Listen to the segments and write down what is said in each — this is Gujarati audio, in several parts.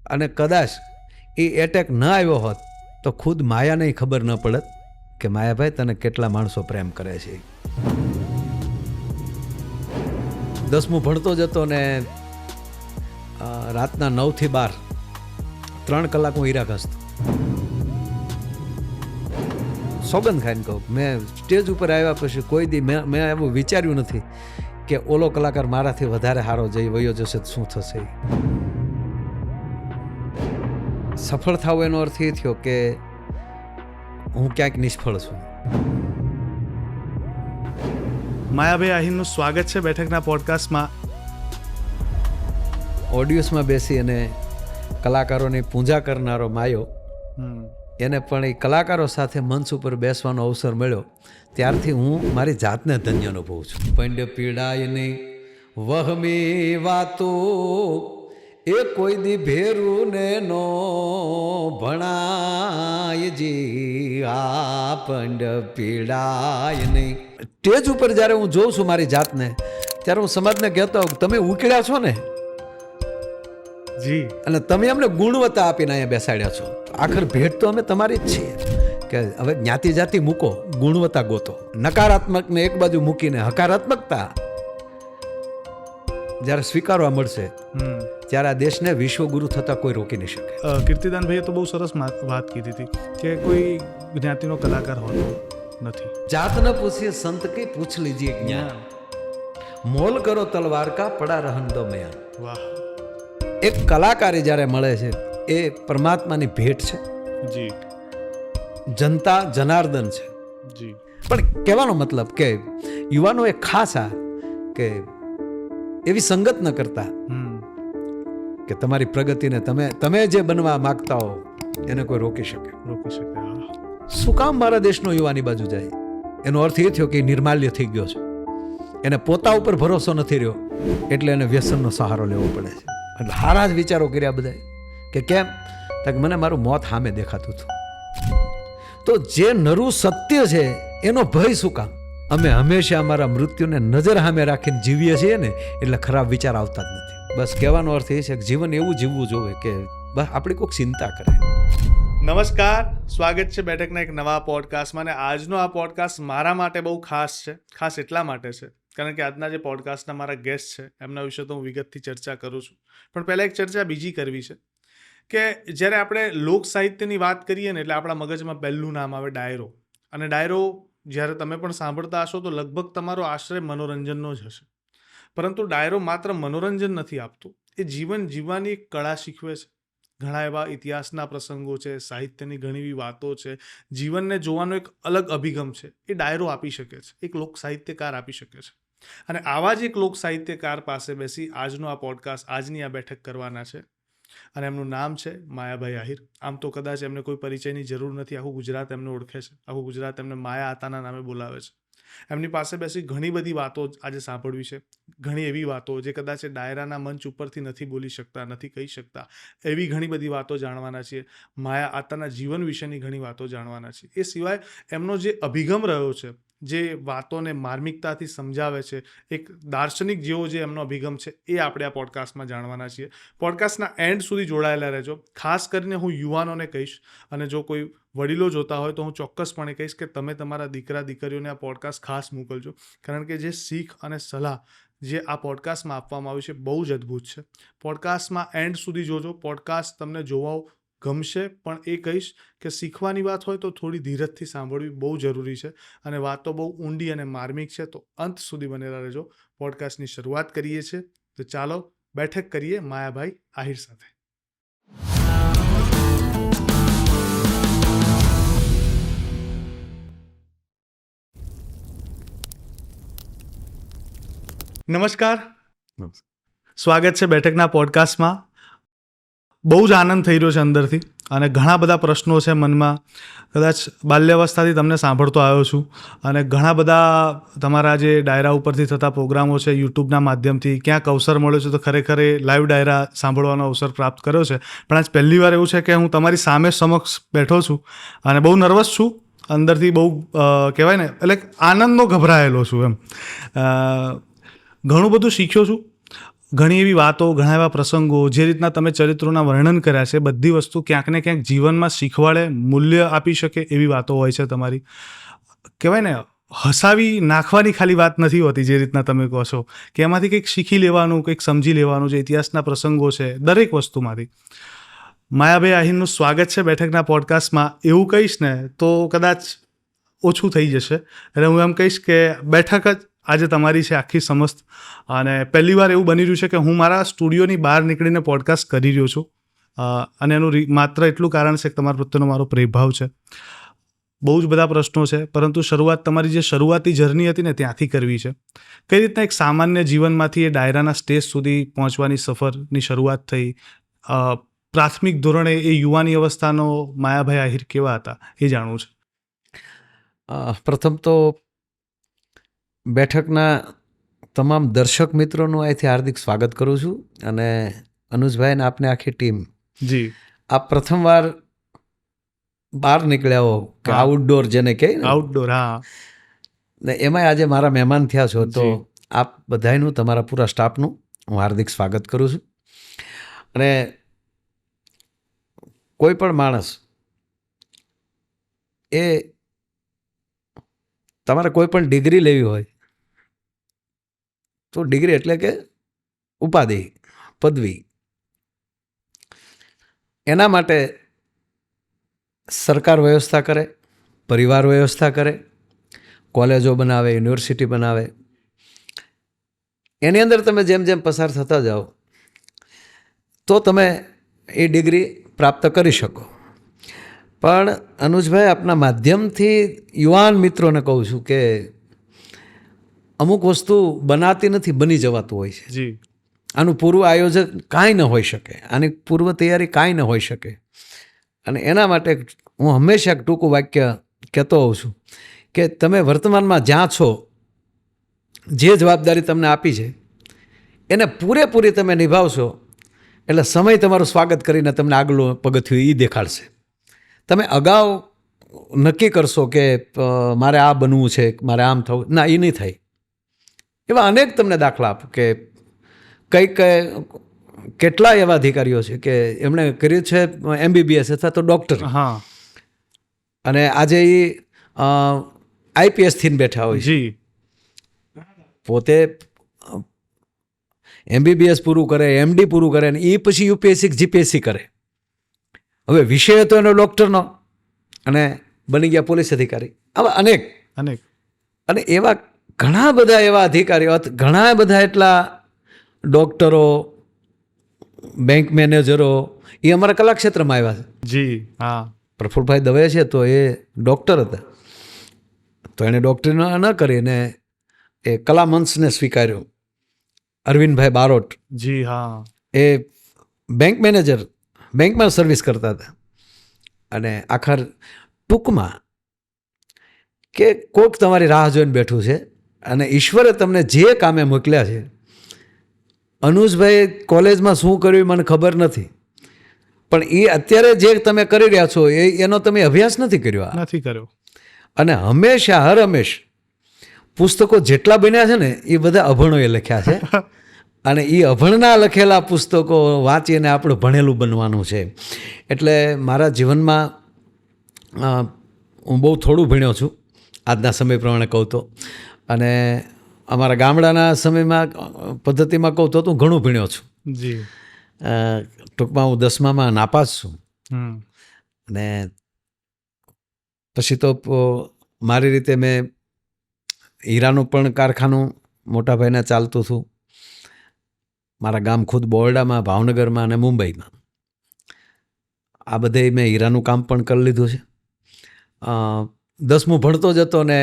અને કદાચ એ એટેક ન આવ્યો હોત તો ખુદ માયાને ખબર ન પડત કે માયાભાઈ તને કેટલા માણસો પ્રેમ કરે છે. 10મું ભણતો જ હતો ને રાતના 9 થી 12 3 કલાક હું હીરા ઘસતો. સોગંદ ખાઈને કહું, મેં સ્ટેજ ઉપર આવ્યા પછી કોઈ દી મેં એવું વિચાર્યું નથી કે ઓલો કલાકાર મારાથી વધારે સારો જઈ વયો જશે તો શું થશે. સફળ થવો એનો અર્થ એ થયો કે હું ક્યાંક નિષ્ફળ છું. માયાભાઈ આહિરનું સ્વાગત છે બેઠકના પોડકાસ્ટમાં. ઓડિયન્સમાં બેસી અને કલાકારોની પૂજા કરનારો માયો, એને પણ એ કલાકારો સાથે મંચ ઉપર બેસવાનો અવસર મળ્યો ત્યારથી હું મારી જાતને ધન્ય અનુભવું છું. પંડ પીડાય નહીં વહમી વાતો એ કોઈ દી ભેરું ને નો ભણાયજી. આ પંડ પીડાય નહીં. સ્ટેજ ઉપર જ્યારે હું જોઉં છું મારી જાતને ત્યારે હું સમાજને કહેતો હોઉં તમે ઉકળ્યા છો ને જી, અને તમે અમને ગુણવત્તા આપીને અહીંયા બેસાડ્યા છો. આખર ભેટ તો અમે તમારી જ છીએ કે હવે જ્ઞાતિ જાતિ મૂકો, ગુણવત્તા ગોતો. નકારાત્મકને એક બાજુ મૂકીને હકારાત્મકતા જ્યારે સ્વીકારવા મળશે ત્યારે આ દેશને વિશ્વગુરુ થતા કોઈ રોકી નહીં શકે. કીર્તિદાનભાઈએ તો બહુ સરસ વાત કીધી હતી કે કોઈ જ્ઞાતિનો કલાકાર હોતો નથી. જાત ન પૂછીએ સંત કી પૂછ લીજીએ જ્ઞાન, મોલ કરો તલવાર કા પડા રહન દો મયાન. વાહ. એક કલાકારી જ્યારે મળે છે એ પરમાત્માની ભેટ છે. જી. જનતા જનાર્દન છે. જી. પણ કહેવાનો મતલબ કે યુવાનો એ ખાસ આ કે એવી સંગત ન કરતા કે તમારી પ્રગતિને તમે જે બનવા માંગતા હો એને કોઈ રોકી શકે. શું કામ મારા દેશનો યુવાની બાજુ જાય? એનો અર્થ એ થયો કે નિર્માલ્ય થઈ ગયો છે, એને પોતા ઉપર ભરોસો નથી રહ્યો એટલે એને વ્યસનનો સહારો લેવો પડે છે. એટલે હારા જ વિચારો કર્યા બધા કે કેમ કે મને મારું મોત સામે દેખાતું હતું. તો જે નરું સત્ય છે એનો ભય શું કામ? અમે હંમેશા અમારા મૃત્યુને નજર સામે રાખીને જીવીએ છીએ ને એટલે ખરાબ વિચાર આવતા જ નથી. બસ કહેવાનો અર્થ એ છે કે જીવન એવું જીવવું જોઈએ કે બસ આપણી કોઈક ચિંતા કરે. નમસ્કાર, સ્વાગત છે બેઠકના એક નવા પોડકાસ્ટમાં. અને આજનો આ પોડકાસ્ટ મારા માટે બહુ ખાસ છે. ખાસ એટલા માટે છે કારણ કે આજના જે પોડકાસ્ટના મારા ગેસ્ટ છે એમના વિશે તો હું વિગતથી ચર્ચા કરું છું, પણ પહેલાં એક ચર્ચા બીજી કરવી છે કે જ્યારે આપણે લોક સાહિત્યની વાત કરીએ ને એટલે આપણા મગજમાં પહેલું નામ આવે ડાયરો. અને ડાયરો જ્યારે તમે પણ સાંભળતા હશો તો લગભગ તમારો આશ્રય મનોરંજનનો જ હશે. પરંતુ ડાયરો માત્ર મનોરંજન નથી આપતું, એ જીવન જીવવાની એક કળા શીખવે છે. ઘણા એવા ઇતિહાસના પ્રસંગો છે, સાહિત્યની ઘણી એવી વાતો છે, જીવનને જોવાનો એક અલગ અભિગમ છે, એ ડાયરો આપી શકે છે, એક લોક સાહિત્યકાર આપી શકે છે. અને આવા જ એક લોક સાહિત્યકાર પાસે બેસી આજનો આ પોડકાસ્ટ, આજની આ બેઠક કરવાના છે. અને એમનું નામ છે માયાભાઈ આહિર. આમ તો કદાચ એમને કોઈ પરિચયની જરૂર નથી, આખું ગુજરાત એમને ઓળખે છે, આખું ગુજરાત એમને માયા આતાના નામે બોલાવે છે. એમની પાસે બેસી ઘણી બધી વાતો આજે સાંભળવી છે, ઘણી એવી વાતો જે કદાચ ડાયરાના મંચ ઉપરથી નથી બોલી શકતા, નથી કહી શકતા, એવી ઘણી બધી વાતો જાણવાના છીએ. માયા આતાના જીવન વિશેની ઘણી વાતો જાણવાના છીએ. એ સિવાય એમનો જે અભિગમ રહ્યો છે, જે વાતોને માર્મિકતાથી સમજાવે છે, એક દાર્શનિક જેવો જે એમનો અભિગમ છે, એ આપણે આ પોડકાસ્ટમાં જાણવાના છીએ. પોડકાસ્ટના એન્ડ સુધી જોડાયેલા રહેજો. ખાસ કરીને હું યુવાનોને કહીશ, અને જો કોઈ વડીલો જોતા હોય તો હું ચોક્કસપણે કહીશ કે તમે તમારા દીકરા દીકરીઓને આ પોડકાસ્ટ ખાસ મોકલજો, કારણ કે જે શીખ અને સલાહ જે આ પોડકાસ્ટમાં આપવામાં આવ્યું છે બહુ જ અદ્ભુત છે. પોડકાસ્ટમાં એન્ડ સુધી જોજો. પોડકાસ્ટ તમને જોવા ગમશે, પણ એ કહીશ કે શીખવાની વાત હોય તો થોડી ધીરજથી સાંભળવી બહુ જરૂરી છે, અને વાતો બહુ ઊંડી અને માર્મિક છે, તો અંત સુધી બનેલા રહેજો. પોડકાસ્ટની શરૂઆત કરીએ છીએ, તો ચાલો બેઠક કરીએ માયાભાઈ આહિર સાથે. નમસ્કાર, સ્વાગત છે બેઠકના પોડકાસ્ટમાં. બહુ જ આનંદ થઈ રહ્યો છે અંદરથી, અને ઘણા બધા પ્રશ્નો છે મનમાં. કદાચ બાલ્યાવસ્થાથી તમને સાંભળતો આવ્યો છું, અને ઘણા બધા તમારા જે ડાયરા ઉપરથી થતા પ્રોગ્રામો છે, યુટ્યુબના માધ્યમથી ક્યાંક અવસર મળ્યો છે તો ખરેખર એ લાઈવ ડાયરા સાંભળવાનો અવસર પ્રાપ્ત કર્યો છે. પણ આજ પહેલી વાર એવું છે કે હું તમારી સામે સમક્ષ બેઠો છું અને બહુ નર્વસ છું અંદરથી. બહુ કહેવાય ને એટલે આનંદનો ગભરાયેલો છું એમ. ઘણું બધું શીખ્યો છું, ઘણી એવી વાતો, ઘણા એવા પ્રસંગો, જે રીતના તમે ચરિત્રોના વર્ણન કર્યા છે, બધી વસ્તુ ક્યાંક ને ક્યાંક જીવનમાં શીખવાડે, મૂલ્ય આપી શકે એવી વાતો હોય છે તમારી. કહેવાય ને, હસાવી નાખવાની ખાલી વાત નથી હોતી, જે રીતના તમે કહો છો કે એમાંથી કંઈક શીખી લેવાનું, કંઈક સમજી લેવાનું, જે ઇતિહાસના પ્રસંગો છે દરેક વસ્તુમાંથી. માયાભાઈ આહિરનું સ્વાગત છે બેઠકના પોડકાસ્ટમાં. એવું કહીશ ને તો કદાચ ઓછું થઈ જશે, એટલે હું એમ કહીશ કે બેઠક જ આજે તમારી છે આખી સમસ્ત. અને પહેલી વાર એવું બની રહ્યું છે કે હું મારા સ્ટુડિયોની બહાર નીકળીને પોડકાસ્ટ કરી રહ્યો છું, અને એનું માત્ર એટલું કારણ છે કે તમારા પ્રત્યેનો મારો પ્રેમભાવ છે. બહુ જ બધા પ્રશ્નો છે, પરંતુ શરૂઆત તમારી જે શરૂઆતી જર્ની હતી ને ત્યાંથી કરવી છે. કઈ રીતના એક સામાન્ય જીવનમાંથી એ ડાયરાના સ્ટેજ સુધી પહોંચવાની સફરની શરૂઆત થઈ? પ્રાથમિક ધોરણે એ યુવાની અવસ્થાનો માયાભાઈ આહિર કેવા હતા એ જાણવું છે. પ્રથમ તો બેઠકના તમામ દર્શક મિત્રોનું અહીંથી હાર્દિક સ્વાગત કરું છું, અને અનુજભાઈ ને આપને આખી ટીમ. જી, આપ પ્રથમવાર બહાર નીકળ્યા હો કે આઉટડોર જેને કહે ને, આઉટડોર. હા, ને એમાંય આજે મારા મહેમાન થયા છો, તો આપ બધાયનું, તમારા પૂરા સ્ટાફનું હું હાર્દિક સ્વાગત કરું છું. અને કોઈ પણ માણસ એ તમારે કોઈ પણ ડિગ્રી લેવી હોય તો ડિગ્રી એટલે કે ઉપાધિ, પદવી. એના માટે સરકાર વ્યવસ્થા કરે, પરિવાર વ્યવસ્થા કરે, કોલેજો બનાવે, યુનિવર્સિટી બનાવે. એની અંદર તમે જેમ જેમ પસાર થતા જાઓ તો તમે એ ડિગ્રી પ્રાપ્ત કરી શકો. પણ અનુજભાઈ, આપના માધ્યમથી યુવાન મિત્રોને કહું છું કે અમુક વસ્તુ બનાતી નથી, બની જવાતું હોય છે. જી, આનું પૂર્વ આયોજન કાંઈ ન હોઈ શકે, આની પૂર્વ તૈયારી કાંઈ ન હોઈ શકે. અને એના માટે હું હંમેશા એક ટૂંકું વાક્ય કહેતો હોઉં છું કે તમે વર્તમાનમાં જ્યાં છો, જે જવાબદારી તમને આપી છે એને પૂરેપૂરી તમે નિભાવશો એટલે સમય તમારું સ્વાગત કરીને તમને આગલું પગથિયું એ દેખાડશે. તમે અગાઉ નક્કી કરશો કે મારે આ બનવું છે, મારે આમ થવું, ના, એ નહીં થાય. એવા અનેક તમને દાખલા આપું કે કેટલા એવા અધિકારીઓ છે કે એમણે કર્યું છે MBBS અથવા તો ડૉક્ટર, હા, અને આજે એ IPS થઈને બેઠા હોય છે. જી, પોતે MBBS પૂરું કરે, MD પૂરું કરે, અને એ પછી UPSC GPSC કરે. હવે વિષય હતો એનો ડૉક્ટરનો, અને બની ગયા પોલીસ અધિકારી. આવા અનેક. અને એવા ઘણા બધા એવા અધિકારીઓ, ઘણા બધા એટલા ડૉક્ટરો, બેંક મેનેજરો, એ અમારા કલાક્ષેત્રમાં આવ્યા છે. જી, હા. પ્રફુલભાઈ દવે છે તો એ ડૉક્ટર હતા, તો એણે ડૉક્ટરી ન કરીને એ કલામંચને સ્વીકાર્યો. અરવિંદભાઈ બારોટ, જી, હા, એ બેંક મેનેજર, બેંકમાં સર્વિસ કરતા હતા. અને આખર ટૂંકમાં કે કોઈક તમારી રાહ જોઈને બેઠું છે, અને ઈશ્વરે તમને જે કામે મોકલ્યા છે. અનુજભાઈ કોલેજમાં શું કર્યું મને ખબર નથી, પણ એ અત્યારે જે તમે કરી રહ્યા છો એનો તમે અભ્યાસ નથી કર્યો. અને હંમેશા હર હંમેશ પુસ્તકો જેટલા બન્યા છે ને એ બધા અભણોએ લખ્યા છે. અને એ અભણના લખેલા પુસ્તકો વાંચીને આપણે ભણેલું બનવાનું છે. એટલે મારા જીવનમાં હું બહુ થોડું ભણ્યો છું આજના સમય પ્રમાણે કહું તો, અને અમારા ગામડાના સમયમાં પદ્ધતિમાં કહું તો હું ઘણું ભણ્યો છું. જી, ટૂંકમાં હું 10મામાં નાપાસ છું. અને પછી તો મારી રીતે મેં હીરાનું પણ કારખાનું મોટાભાઈને ચાલતું હતું મારા ગામ ખુદ બોરડામાં, ભાવનગરમાં અને મુંબઈમાં. આ બધે મેં હીરાનું કામ પણ કરી લીધું છે. 10મું ભણતો જ હતો ને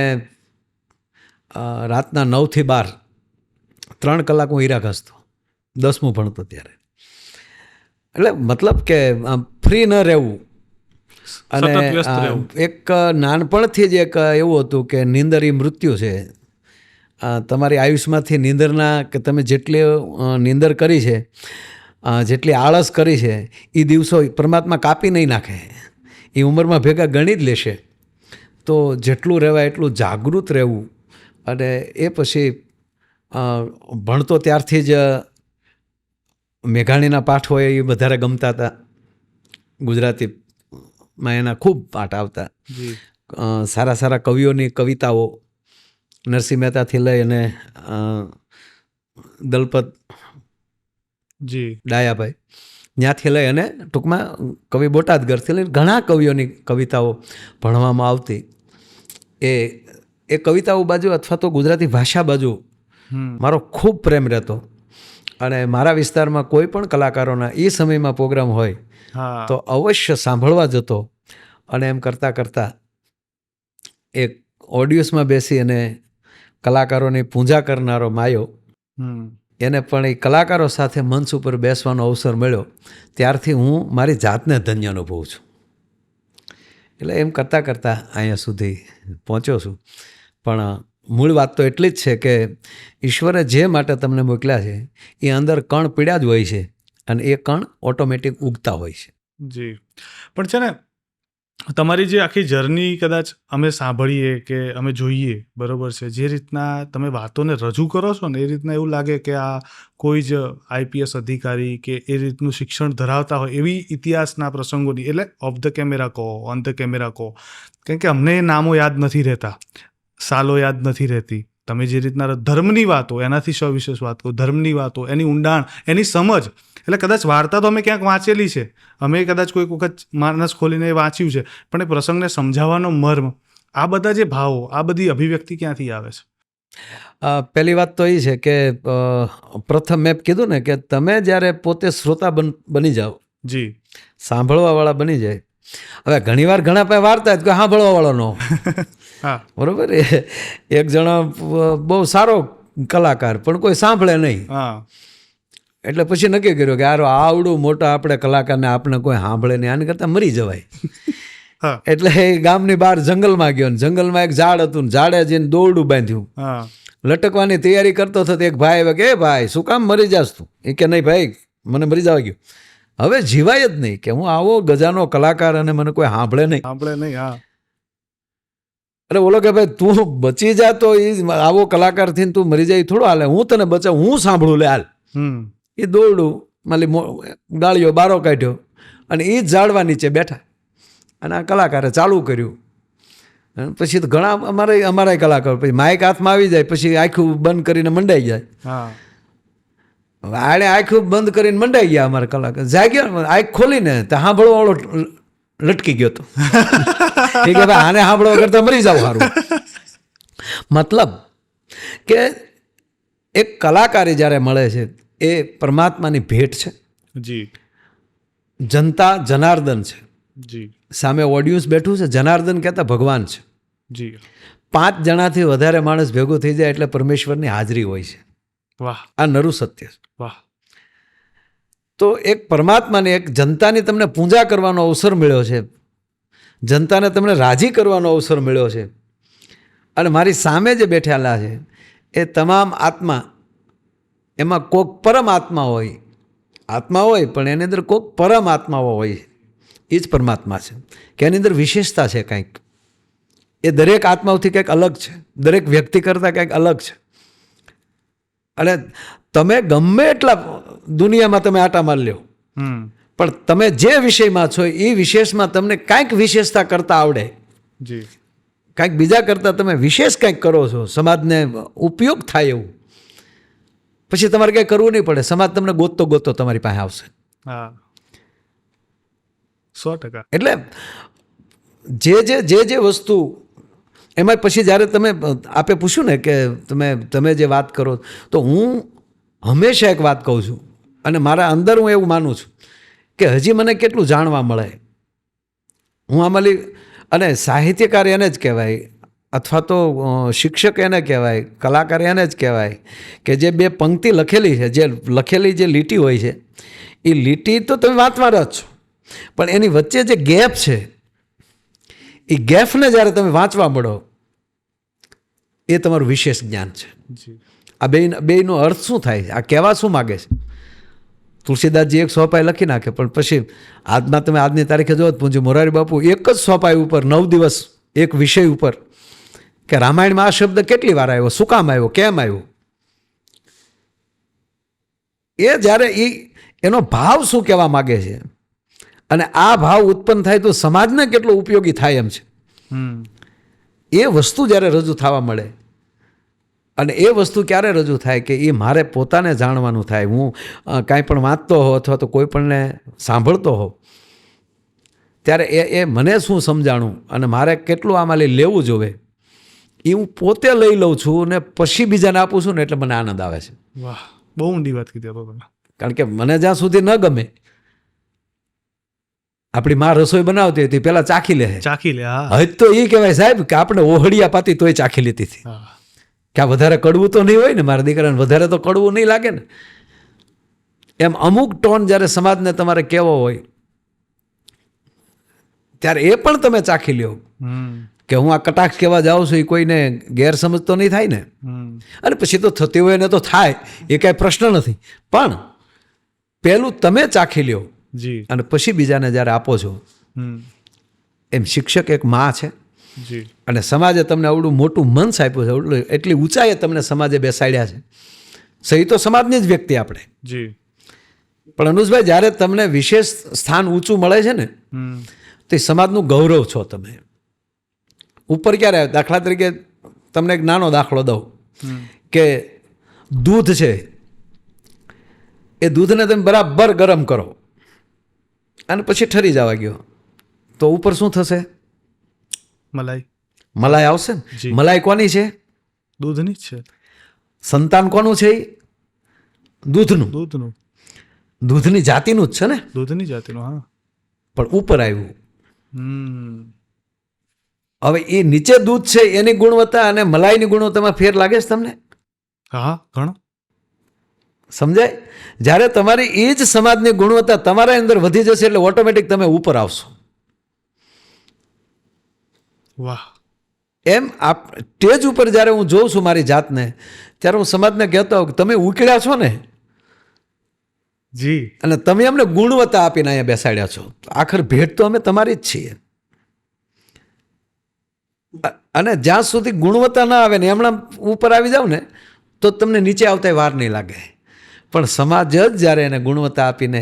રાતના 9 થી 12 3 કલાક હું હીરા ઘસતો, 10મું ભણતો ત્યારે. એટલે મતલબ કે ફ્રી ન રહેવું. અને એક નાનપણથી જ એક એવું હતું કે નીંદર એ મૃત્યુ છે. તમારી આયુષ્યમાંથી નીંદરના, કે તમે જેટલી નીંદર કરી છે, જેટલી આળસ કરી છે, એ દિવસો પરમાત્મા કાપી નહીં નાખે, એ ઉંમરમાં ભેગા ગણી જ લેશે. તો જેટલું રહેવાય એટલું જાગૃત રહેવું. અને એ પછી ભણતો ત્યારથી જ મેઘાણીના પાઠ હોય એ વધારે ગમતા હતા. ગુજરાતીમાં એના ખૂબ પાઠ આવતા. સારા સારા કવિઓની કવિતાઓ નરસિંહ મહેતાથી લઈ અને દલપત ડાયાભાઈ ત્યાંથી લઈ અને ટૂંકમાં કવિ બોટાદગરથી લઈને ઘણા કવિઓની કવિતાઓ ભણવામાં આવતી. એ કવિતાઓ બાજુ અથવા તો ગુજરાતી ભાષા બાજુ મારો ખૂબ પ્રેમ રહેતો. અને મારા વિસ્તારમાં કોઈ પણ કલાકારોના એ સમયમાં પ્રોગ્રામ હોય તો અવશ્ય સાંભળવા જતો. અને એમ કરતાં કરતાં એક ઓડિયન્સમાં બેસી અને કલાકારોની પૂજા કરનારો માયો એને પણ એ કલાકારો સાથે મંચ ઉપર બેસવાનો અવસર મળ્યો. ત્યારથી હું મારી જાતને ધન્ય અનુભવું છું. એટલે એમ કરતાં કરતાં અહીંયા સુધી પહોંચ્યો છું. પણ મૂળ વાત તો એટલી જ છે કે ઈશ્વરે જે માટે તમને મોકલ્યા છે એ અંદર કણ પીડ્યા જ હોય છે અને એ કણ ઓટોમેટિક ઉગતા હોય છે. જી, પણ છે ને તમારી જે આખી જર્ની કદાચ અમે સાંભળીએ કે અમે જોઈએ, બરોબર છે, જે રીતના તમે વાતોને રજૂ કરો છો ને એ રીતના એવું લાગે કે આ કોઈ જ આઈપીએસ અધિકારી કે એ રીતનું શિક્ષણ ધરાવતા હોય એવી ઇતિહાસના પ્રસંગોની, એટલે ઓફ ધ કેમેરા કહો, ઓન ધ કેમેરા કહો, કેમ કે અમને એ નામો યાદ નથી રહેતા, સાલો યાદ નથી રહેતી. તમે જે રીતના ધર્મની વાતો, એનાથી સવિશેષ વાત કહો, ધર્મની વાતો, એની ઊંડાણ, એની સમજ, એટલે કદાચ વાર્તા તો અમે ક્યાંક વાંચેલી છે, અમે કદાચ કોઈક વખત માનસ ખોલીને વાંચ્યું છે, પણ એ પ્રસંગને સમજાવવાનો મર્મ, આ બધા જે ભાવો, આ બધી અભિવ્યક્તિ ક્યાંથી આવે છે? પહેલી વાત તો એ છે કે પ્રથમ મેં કીધું ને કે તમે જ્યારે પોતે શ્રોતા બની જાઓ, જી, સાંભળવાવાળા બની જાય. હવે ઘણીવાર ઘણા પાસે વાર્તા જ સાંભળવાવાળો ન બરોબર. એક જણો બહુ સારો કલાકાર પણ કોઈ સાંભળે નહીં, એટલે પછી નક્કી કર્યું કે આરો આવડું મોટા આપણે કલાકારને આપણે કોઈ સાંભળે નહીં, આની કરતાં મરી જવાય. એટલે એ ગામની બહાર જંગલમાં ગયો ને જંગલમાં એક ઝાડ હતું ને ઝાડે જઈને દોરડું બાંધ્યું, લટકવાની તૈયારી કરતો હતો. એક ભાઈ આવે કે એ ભાઈ શું કામ મરી જાસ તું? એ કે નહીં ભાઈ મને મરી જવા ગયું, હવે જીવાય જ નહીં કે હું આવો ગજાનો કલાકાર અને મને કોઈ સાંભળે નહીં. અરે બોલો કે ભાઈ તું બચી જા તો એ આવો કલાકાર થઈને તું મરી જાય થોડો હાલે, હું તને બચાવ, હું સાંભળું લે હાલ. એ દોરડું માલી ડાળીઓ બારો કાઢ્યો અને એ જ ઝાડવા નીચે બેઠા અને આ કલાકારે ચાલુ કર્યું. પછી તો ઘણા અમારા કલાકારો પછી માઇક હાથમાં આવી જાય પછી આખું બંધ કરીને મંડાઈ જાય. આણે આખું બંધ કરીને મંડાઈ ગયા અમારા કલાકાર, જાગ્યા આંખ ખોલીને તો સાંભળવા વાળો લટકી ગયો હતો. ઠીક છે ભાઈ, આને સાંભળવા કરતા મરી જાવ સારું. મતલબ કે એક કલાકારી જ્યારે મળે છે એ પરમાત્માની ભેટ છે. જી, જનતા જનાર્દન છે. જી, સામે ઓડિયન્સ બેઠું છે, જનાર્દન કહેતા ભગવાન છે. જી, 5 જણાથી વધારે માણસ ભેગો થઈ જાય એટલે પરમેશ્વરની હાજરી હોય છે. વાહ, આ નરું સત્ય છે. વાહ. તો એક પરમાત્માની, એક જનતાની તમને પૂજા કરવાનો અવસર મળ્યો છે, જનતાને તમને રાજી કરવાનો અવસર મળ્યો છે. અને મારી સામે જે બેઠેલા છે એ તમામ આત્મા, એમાં કોઈક પરમ આત્મા હોય, આત્મા હોય પણ એની અંદર કોઈક પરમ આત્માઓ હોય, એ જ પરમાત્મા છે કે એની અંદર વિશેષતા છે કંઈક. એ દરેક આત્માઓથી કંઈક અલગ છે, દરેક વ્યક્તિ કરતાં કંઈક અલગ છે. અને તમે ગમે એટલા દુનિયામાં તમે આટા મારી લ્યો, પણ તમે જે વિષયમાં છો એ વિશેષમાં તમને કાંઈક વિશેષતા કરતા આવડે, જી, કાંઈક બીજા કરતાં તમે વિશેષ કંઈક કરો છો, સમાજને ઉપયોગ થાય એવું, પછી તમારે કંઈ કરવું નહીં પડે, સમાજ તમને ગોતતો ગોતતો તમારી પાસે આવશે. 100%. એટલે જે વસ્તુ એમાં પછી જ્યારે તમે આપે પૂછ્યું ને કે તમે જે વાત કરો, તો હું હંમેશા એક વાત કહું છું અને મારા અંદર હું એવું માનું છું કે હજી મને કેટલું જાણવા મળે. હું આમાં અને સાહિત્યકાર એને જ કહેવાય અથવા તો શિક્ષક એને કહેવાય, કલાકાર એને જ કહેવાય કે જે 2 પંક્તિ લખેલી છે, જે લખેલી જે લીટી હોય છે એ લીટી તો તમે વાંચવાના જ છો, પણ એની વચ્ચે જે ગેપ છે એ ગેપને જ્યારે તમે વાંચવા મળો એ તમારું વિશેષ જ્ઞાન છે. આ બેયનો અર્થ શું થાય છે, આ કહેવા શું માગે છે? તુલસીદાસજી એક સોપાઈ લખી નાખે, પણ પછી આજમાં તમે આજની તારીખે જો પૂજ્ય મોરારી બાપુ એક જ સોપાઈ ઉપર 9 દિવસ એક વિષય ઉપર કે રામાયણમાં આ શબ્દ કેટલી વાર આવ્યો, શું કામ આવ્યો, કેમ આવ્યો, એ જ્યારે એનો ભાવ શું કહેવા માગે છે, અને આ ભાવ ઉત્પન્ન થાય તો સમાજને કેટલો ઉપયોગી થાય એમ છે, એ વસ્તુ જ્યારે રજૂ થવા મળે, અને એ વસ્તુ ક્યારે રજૂ થાય કે એ મારે પોતાને જાણવાનું થાય. હું કાંઈ પણ વાંચતો હોઉં અથવા તો કોઈ પણને સાંભળતો હોઉં ત્યારે એ મને શું સમજાણું અને મારે કેટલું આમાં લેવું જોવે એ હું પોતે લઈ લઉં છું ને પછી બીજાને આપું છું ને એટલે મને આનંદ આવે છે. વાહ, બહુ ઊંડી વાત કીધી તમે. કારણ કે મને જ્યાં સુધી ન ગમે, આપણી માં રસોઈ બનાવતી હતી પેલા ચાખી લે, હવે તો એ કહેવાય સાહેબ કે આપણે ઓહળિયા પાતી તોય ચાખી લેતી હતી કે આ વધારે કડવું તો નહીં હોય ને, મારા દીકરાને વધારે તો કડવું નહીં લાગે ને. એમ અમુક ટોન જ્યારે સમાજને તમારે કહેવો હોય ત્યારે એ પણ તમે ચાખી લ્યો કે હું આ કટાક્ષ કહેવા જાઉં છું એ કોઈને ગેરસમજ તો નહીં થાય ને. અને પછી તો થતી હોય ને તો થાય, એ કાંઈ પ્રશ્ન નથી, પણ પહેલું તમે ચાખી લ્યો અને પછી બીજાને જ્યારે આપો છો. એમ શિક્ષક એક માં છે અને સમાજે તમને આવડું મોટું મંચ આપ્યું છે, એટલી ઊંચાઈએ તમને સમાજે બેસાડ્યા છે. સહી તો સમાજની જ વ્યક્તિ આપણે, પણ અનુજભાઈ જ્યારે તમને વિશેષ સ્થાન ઊંચું મળે છે ને તો સમાજનું ગૌરવ છો તમે. ઉપર ક્યારે આવે, દાખલા તરીકે તમને એક નાનો દાખલો દઉં કે દૂધ છે, એ દૂધને તમે બરાબર ગરમ કરો અને પછી ઠરી જવા ગયો તો ઉપર શું થશે? મલાઈ આવશે ને. મલાઈ કોની છે? દૂધની જ છે. સંતાન કોનું છે? દૂધનું. દૂધની જાતિનું જ છે ને. દૂધની જાતિનું, હા. પણ ઉપર આવ્યું. હવે એ નીચે દૂધ છે એની ગુણવત્તા અને મલાઈની ગુણવત્તામાં ફેર લાગે છે તમને? હા, ઘણો. સમજાય? જ્યારે તમારી એ જ સમાજની ગુણવત્તા તમારા અંદર વધી જશે એટલે ઓટોમેટિક તમે ઉપર આવશો. વાહ. એમ સ્ટેજ ઉપર જ્યારે હું જોઉં છું મારી જાતને ત્યારે હું સમાજને કહેતો હોઉં કે તમે ઉકળ્યા છો ને અને તમે અમને ગુણવત્તા આપીને અહીંયા બેસાડ્યા છો, આખર ભેટ તો અમે તમારી જ છીએ. અને જ્યાં સુધી ગુણવત્તા ના આવે ને હમણાં ઉપર આવી જાવ ને તો તમને નીચે આવતા વાર નહીં લાગે. પણ સમાજ જ જ્યારે એને ગુણવત્તા આપીને,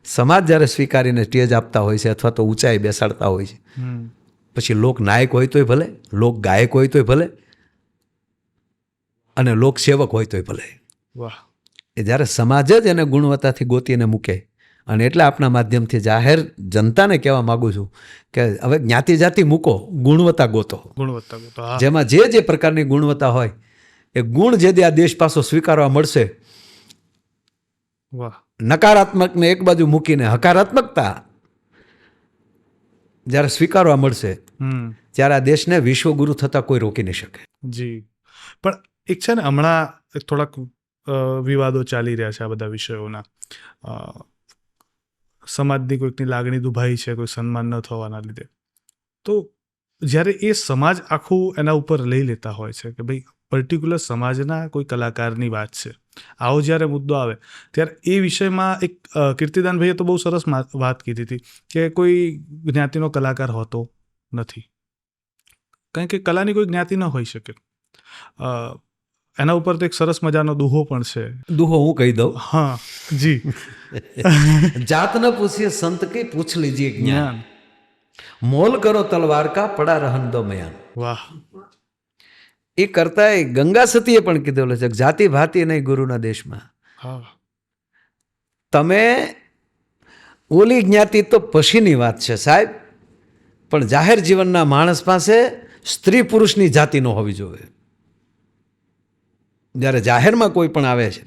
સમાજ જ્યારે સ્વીકારીને સ્ટેજ આપતા હોય છે અથવા તો ઊંચાઈ બેસાડતા હોય છે, પછી લોક નાયક હોય તોય ભલે, લોક ગાયક હોય તોય ભલે, અને લોક સેવક હોય તોય ભલે. વાહ. એ જ્યારે સમાજ જ એને ગુણવત્તાથી ગોતીને મૂકે. અને એટલે આપણા માધ્યમથી જાહેર જનતાને કહેવા માગું છું કે હવે જ્ઞાતિ જાતિ મૂકો, ગુણવત્તા ગોતો. જેમાં જે જે પ્રકારની ગુણવત્તા હોય એ ગુણ જે આ દેશ પાછો સ્વીકારવા મળશે. નકારાત્મકને એક બાજુ મૂકીને હકારાત્મકતા જ્યારે સ્વીકારવા મળશે ત્યારે આ દેશને વિશ્વગુરુ થતા કોઈ રોકી નહીં શકે. પણ એક છે ને, હમણાં થોડાક વિવાદો ચાલી રહ્યા છે આ બધા વિષયોના. સમાજની કોઈકની લાગણી દુભાઈ છે, કોઈ સન્માન ન થવાના લીધે. તો જ્યારે એ સમાજ આખું એના ઉપર લઈ લેતા હોય છે કે ભાઈ પર્ટિક્યુલર સમાજના કોઈ કલાકારની વાત છે, આવો જ્યારે મુદ્દો આવે ત્યારે એ વિષયમાં એક કીર્તિદાનભાઈએ તો બહુ સરસ વાત કીધી હતી કે કોઈ જ્ઞાતિનો કલાકાર હોતો નથી, કારણ કે કલાની કોઈ જ્ઞાતિ ન હોઈ શકે. એના ઉપર તો એક સરસ મજાનો દુહો પણ છે. દુહો હું કહી દઉં? હા જી. જાત ન પૂછીએ સંત કે પૂછ લીજીએ જ્ઞાન, મોલ કરો તલવાર કા પડા રહન દો મયાન. વાહ. એ કરતા ગંગા સતીએ પણ કીધેલું છે જાતિ ભાતિ નહીં ગુરુના દેશમાં. તમે ઓલી જ્ઞાતિ તો પછીની વાત છે સાહેબ, પણ જાહેર જીવનના માણસ પાસે સ્ત્રી પુરુષની જાતિ ન હોવી જોઈએ. જ્યારે જાહેરમાં કોઈ પણ આવે છે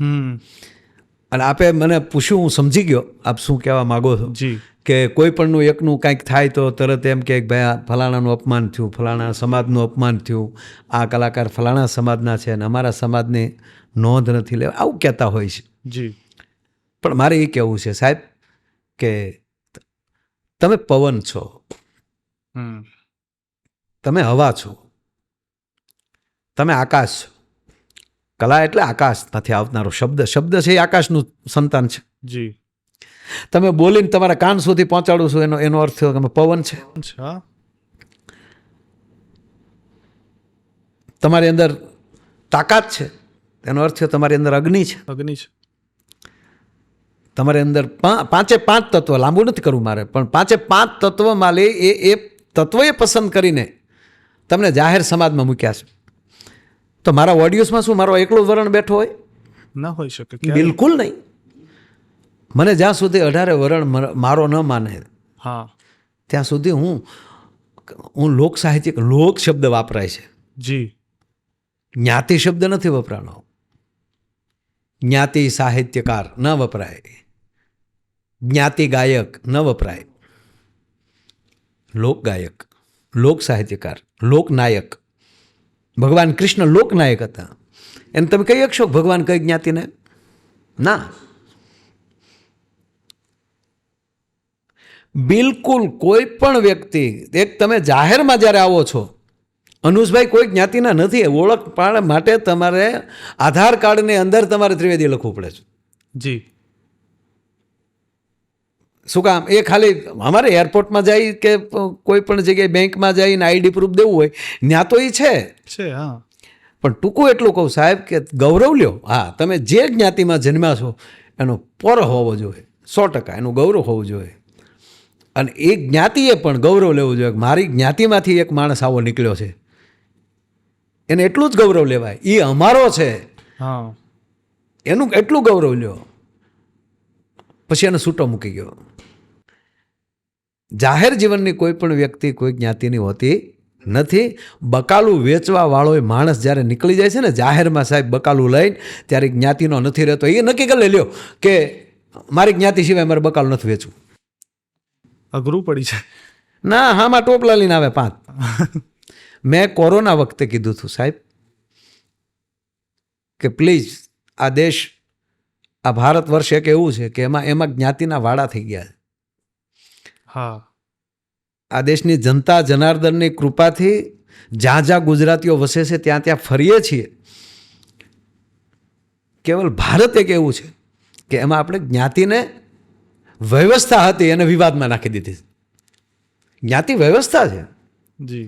અને આપે મને પૂછ્યું, હું સમજી ગયો આપ શું કહેવા માગો છો કે કોઈ પણનું એકનું કાંઈક થાય તો તરત એમ કે ભાઈ આ ફલાણાનું અપમાન થયું, ફલાણા સમાજનું અપમાન થયું, આ કલાકાર ફલાણા સમાજના છે અને અમારા સમાજની નોંધ નથી લેવા, આવું કહેતા હોય છે. પણ મારે એ કહેવું છે સાહેબ કે તમે પવન છો, તમે હવા છો, તમે આકાશ છો. કલા એટલે આકાશમાંથી આવનારો શબ્દ, શબ્દ છે એ આકાશનું સંતાન છે. તમે બોલીને તમારા કાન સુધી પહોંચાડું છું એનો અર્થ તમે પવન છે. તમારી અંદર તાકાત છે એનો અર્થ તમારી અંદર અગ્નિ છે. તમારી અંદર પાંચે પાંચ તત્વ, લાંબુ નથી કરવું મારે, પણ પાંચે પાંચ તત્વમાં લે એ તત્વએ પસંદ કરીને તમને જાહેર સમાજમાં મૂક્યા છે. તો મારા ઓડિયન્સમાં શું મારો એકલો વરણ બેઠો હોય? ના હોઈ શકે. બિલકુલ નહીં. મને જ્યાં સુધી 18 વરણ મારો ન માને હા ત્યાં સુધી હું લોક સાહિત્યિક, લોક શબ્દ વાપરાય છે. જી. જ્ઞાતિ શબ્દ નથી વપરાનો. જ્ઞાતિ સાહિત્યકાર ન વપરાય, જ્ઞાતિ ગાયક ન વપરાય. લોક ગાયક, લોક સાહિત્યકાર, લોકનાયક. ભગવાન કૃષ્ણ લોકનાયક હતા. એને તમે કહી શકશો ભગવાન કઈ જ્ઞાતિને? ના, બિલકુલ કોઈ પણ વ્યક્તિ. એક તમે જાહેરમાં જ્યારે આવો છો, અનુજભાઈ કોઈ જ્ઞાતિના નથી, ઓળખ પાડવા માટે તમારે આધાર કાર્ડની અંદર તમારે ત્રિવેદી લખવું પડે છે. જી. શું કામ? એ ખાલી અમારે એરપોર્ટમાં જાય કે કોઈ પણ જગ્યાએ બેંકમાં જઈને આઈડી પ્રૂફ દેવું હોય, ત્યાં તો એ છે. હા. પણ ટૂંકું એટલું કહું સાહેબ કે ગૌરવ લ્યો. હા, તમે જે જ્ઞાતિમાં જન્મ્યા છો એનો પર હોવો જોઈએ, 100% એનું ગૌરવ હોવું જોઈએ. અને એ જ્ઞાતિએ પણ ગૌરવ લેવું જોઈએ. મારી જ્ઞાતિમાંથી એક માણસ આવો નીકળ્યો છે, એને એટલું જ ગૌરવ લેવાય. એ અમારો છે, એનું એટલું ગૌરવ લ્યો. પછી એને છૂટો મૂકી ગયો. જાહેર જીવનની કોઈ પણ વ્યક્તિ કોઈ જ્ઞાતિની હોતી નથી. બકાલું વેચવા વાળો માણસ જ્યારે નીકળી જાય છે ને જાહેરમાં સાહેબ બકાલું લઈને, ત્યારે જ્ઞાતિનો નથી રહેતો. એ નક્કી કરી લ્યો કે મારી જ્ઞાતિ સિવાય મારે બકાલું નથી વેચવું. અઘરું પડી જાય. ના, હામાં ટોપલા લઈને આવે 5. મેં કોરોના વખતે કીધું હતું સાહેબ કે પ્લીઝ આ દેશ, આ ભારત વર્ષ એક એવું છે કે એમાં જ્ઞાતિના વાડા થઈ ગયા. હા. આ દેશની જનતા જનાર્દનની કૃપાથી જ્યાં જ્યાં ગુજરાતીઓ વસે છે ત્યાં ત્યાં ફરીએ છીએ. કેવલ ભારત એક એવું છે કે એમાં આપણે જ્ઞાતિને વ્યવસ્થા હતી એને વિવાદમાં નાખી દીધી. જ્ઞાતિ વ્યવસ્થા છે. જી.